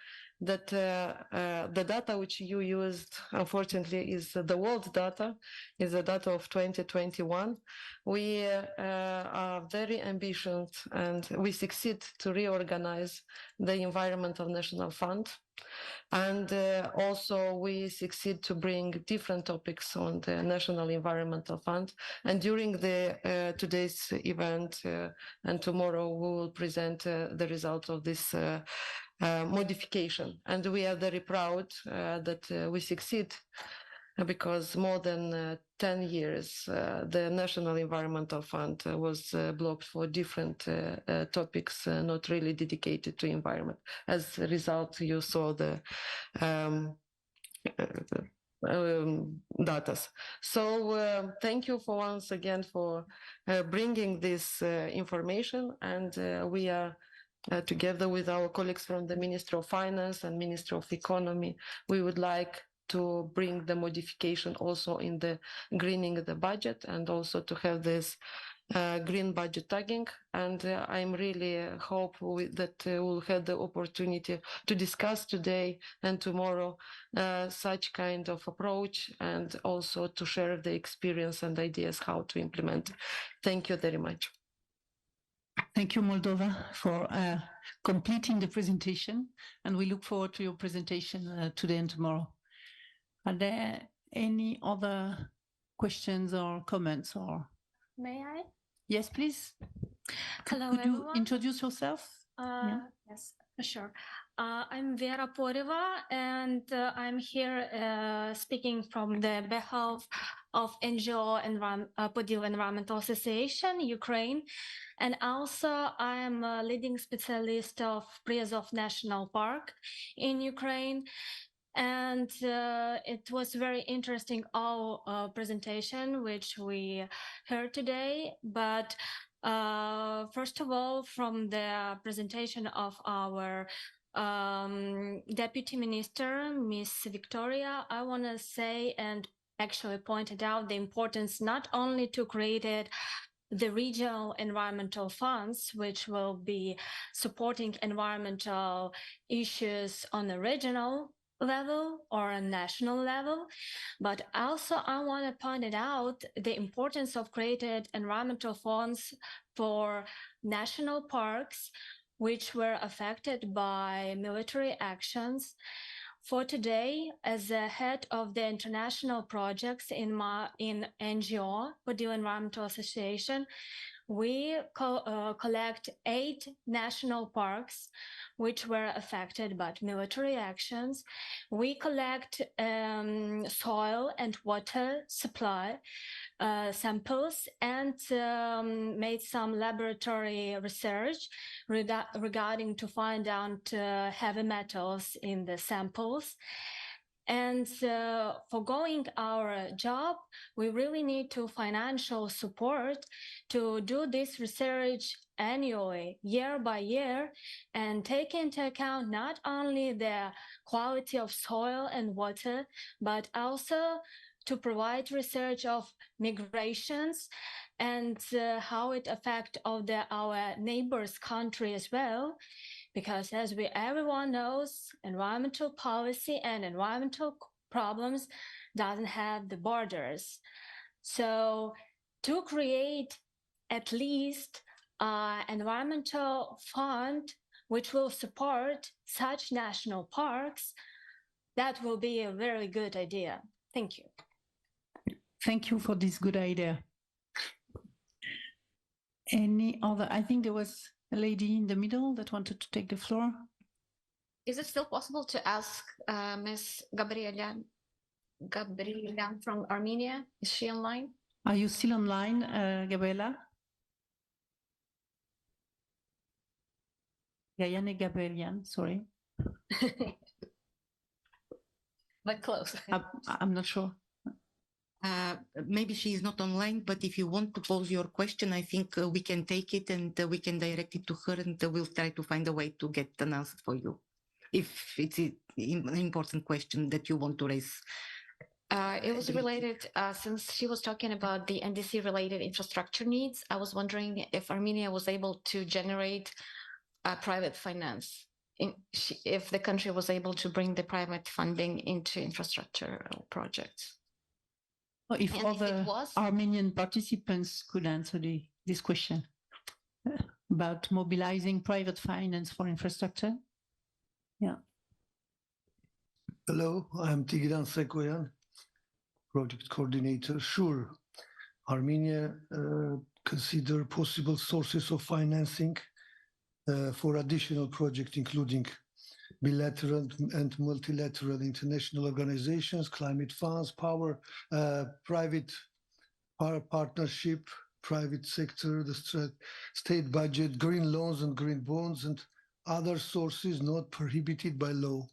that the data which you used, unfortunately, is the world data, is the data of 2021. We are very ambitious and we succeed to reorganize the Environmental National Fund. And also we succeed to bring different topics on the National Environmental Fund. And during the today's event and tomorrow, we will present the result of this modification. And we are very proud that we succeed, because more than 10 years, the National Environmental Fund was blocked for different topics, not really dedicated to environment. As a result, you saw the data. So thank you for once again for bringing this information, and we are together with our colleagues from the Ministry of Finance and Ministry of Economy, we would like to bring the modification also in the greening the budget and also to have this green budget tagging. And I'm really hope that we'll have the opportunity to discuss today and tomorrow such kind of approach, and also to share the experience and ideas how to implement. Thank you very much. Thank you, Moldova, for completing the presentation, and we look forward to your presentation today and tomorrow. Are there any other questions or comments? Or may I? Yes, please. Hello, Could everyone. you introduce yourself? Yes, sure. I'm Vera Poreva, and I'm here speaking from the behalf of NGO Podil Environmental Association, Ukraine. And also I'm a leading specialist of Priazov National Park in Ukraine. And it was very interesting, our presentation, which we heard today. But first of all, from the presentation of our Deputy Minister, Miss Victoria, I want to say and actually pointed out the importance not only to create the regional environmental funds, which will be supporting environmental issues on a regional level or a national level, but also I want to point it out the importance of created environmental funds for national parks which were affected by military actions. For today, as the head of the international projects in NGO, Podil Environmental Association, we collect 8 national parks which were affected by military actions. We collect soil and water supply samples and made some laboratory research regarding to find out heavy metals in the samples. And for going our job, we really need to financial support to do this research annually, year by year, and take into account not only the quality of soil and water, but also to provide research of migrations and how it affects our neighbors' country as well. because as everyone knows, environmental policy and environmental problems doesn't have the borders. So to create at least an environmental fund which will support such national parks, that will be a very good idea. Thank you. Thank you for this good idea. Any other? I think there was a lady in the middle that wanted to take the floor. Is it still possible to ask Ms. Gabrielian from Armenia? Is she online? Are you still online, Gabriela? Gayane Gabrielian, sorry. But close. I'm not sure. Maybe she is not online, but if you want to pose your question, I think we can take it and we can direct it to her, and we'll try to find a way to get an answer for you. If it's an important question that you want to raise. It was related, since she was talking about the NDC related infrastructure needs, I was wondering if Armenia was able to generate private finance, if the country was able to bring the private funding into infrastructure projects. If and other Armenian participants could answer this question about mobilizing private finance for infrastructure. Yeah. Hello, I'm Tigran Sekoyan, project coordinator. Sure, Armenia consider possible sources of financing for additional projects, including bilateral and multilateral international organizations, climate funds, power, private partnership, private sector, the state budget, green loans and green bonds, and other sources not prohibited by law.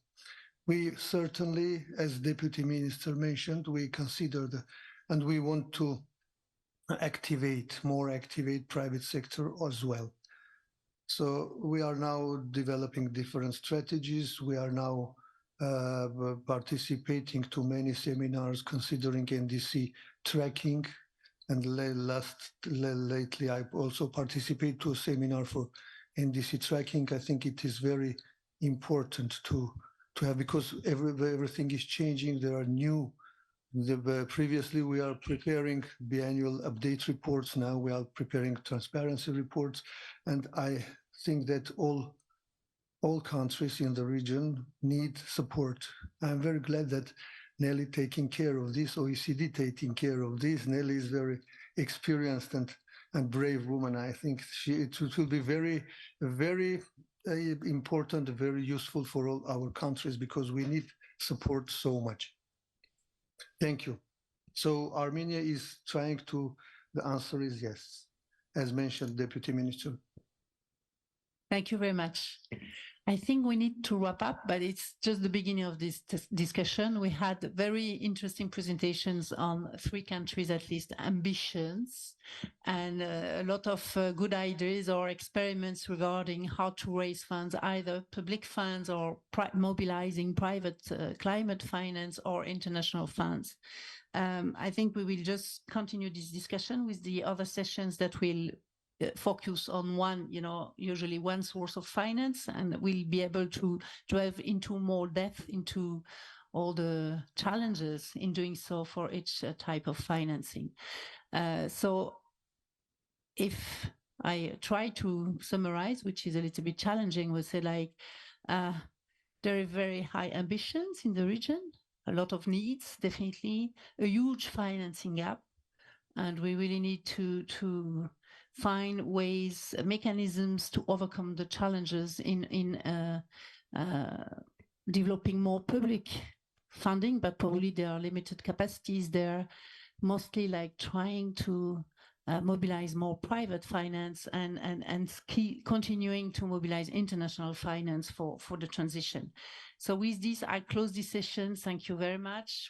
We certainly, as Deputy Minister mentioned, we consider and we want to activate private sector as well. So we are now developing different strategies. We are now participating to many seminars considering NDC tracking. And lately, I also participate to a seminar for NDC tracking. I think it is very important to have, because everything is changing. There are new. Previously, we are preparing biannual update reports. Now we are preparing transparency reports, and I think that all countries in the region need support. I'm very glad that Nelly taking care of this, OECD taking care of this. Nelly is very experienced and brave woman. I think it will be very, very important, very useful for all our countries, because we need support so much. Thank you. So Armenia is trying to, the answer is yes, as mentioned, Deputy Minister. Thank you very much. I think we need to wrap up, but it's just the beginning of this discussion. We had very interesting presentations on 3 countries, at least, ambitions, and a lot of good ideas or experiments regarding how to raise funds, either public funds or mobilizing private climate finance or international funds. I think we will just continue this discussion with the other sessions that will focus on usually one source of finance, and we'll be able to delve into more depth into all the challenges in doing so for each type of financing. So if I try to summarize, which is a little bit challenging, we'll say there are very high ambitions in the region, a lot of needs, definitely, a huge financing gap, and we really need to find ways, mechanisms to overcome the challenges in developing more public funding, but probably there are limited capacities there, mostly trying to mobilize more private finance and continuing to mobilize international finance for the transition. So with this, I close this session. Thank you very much.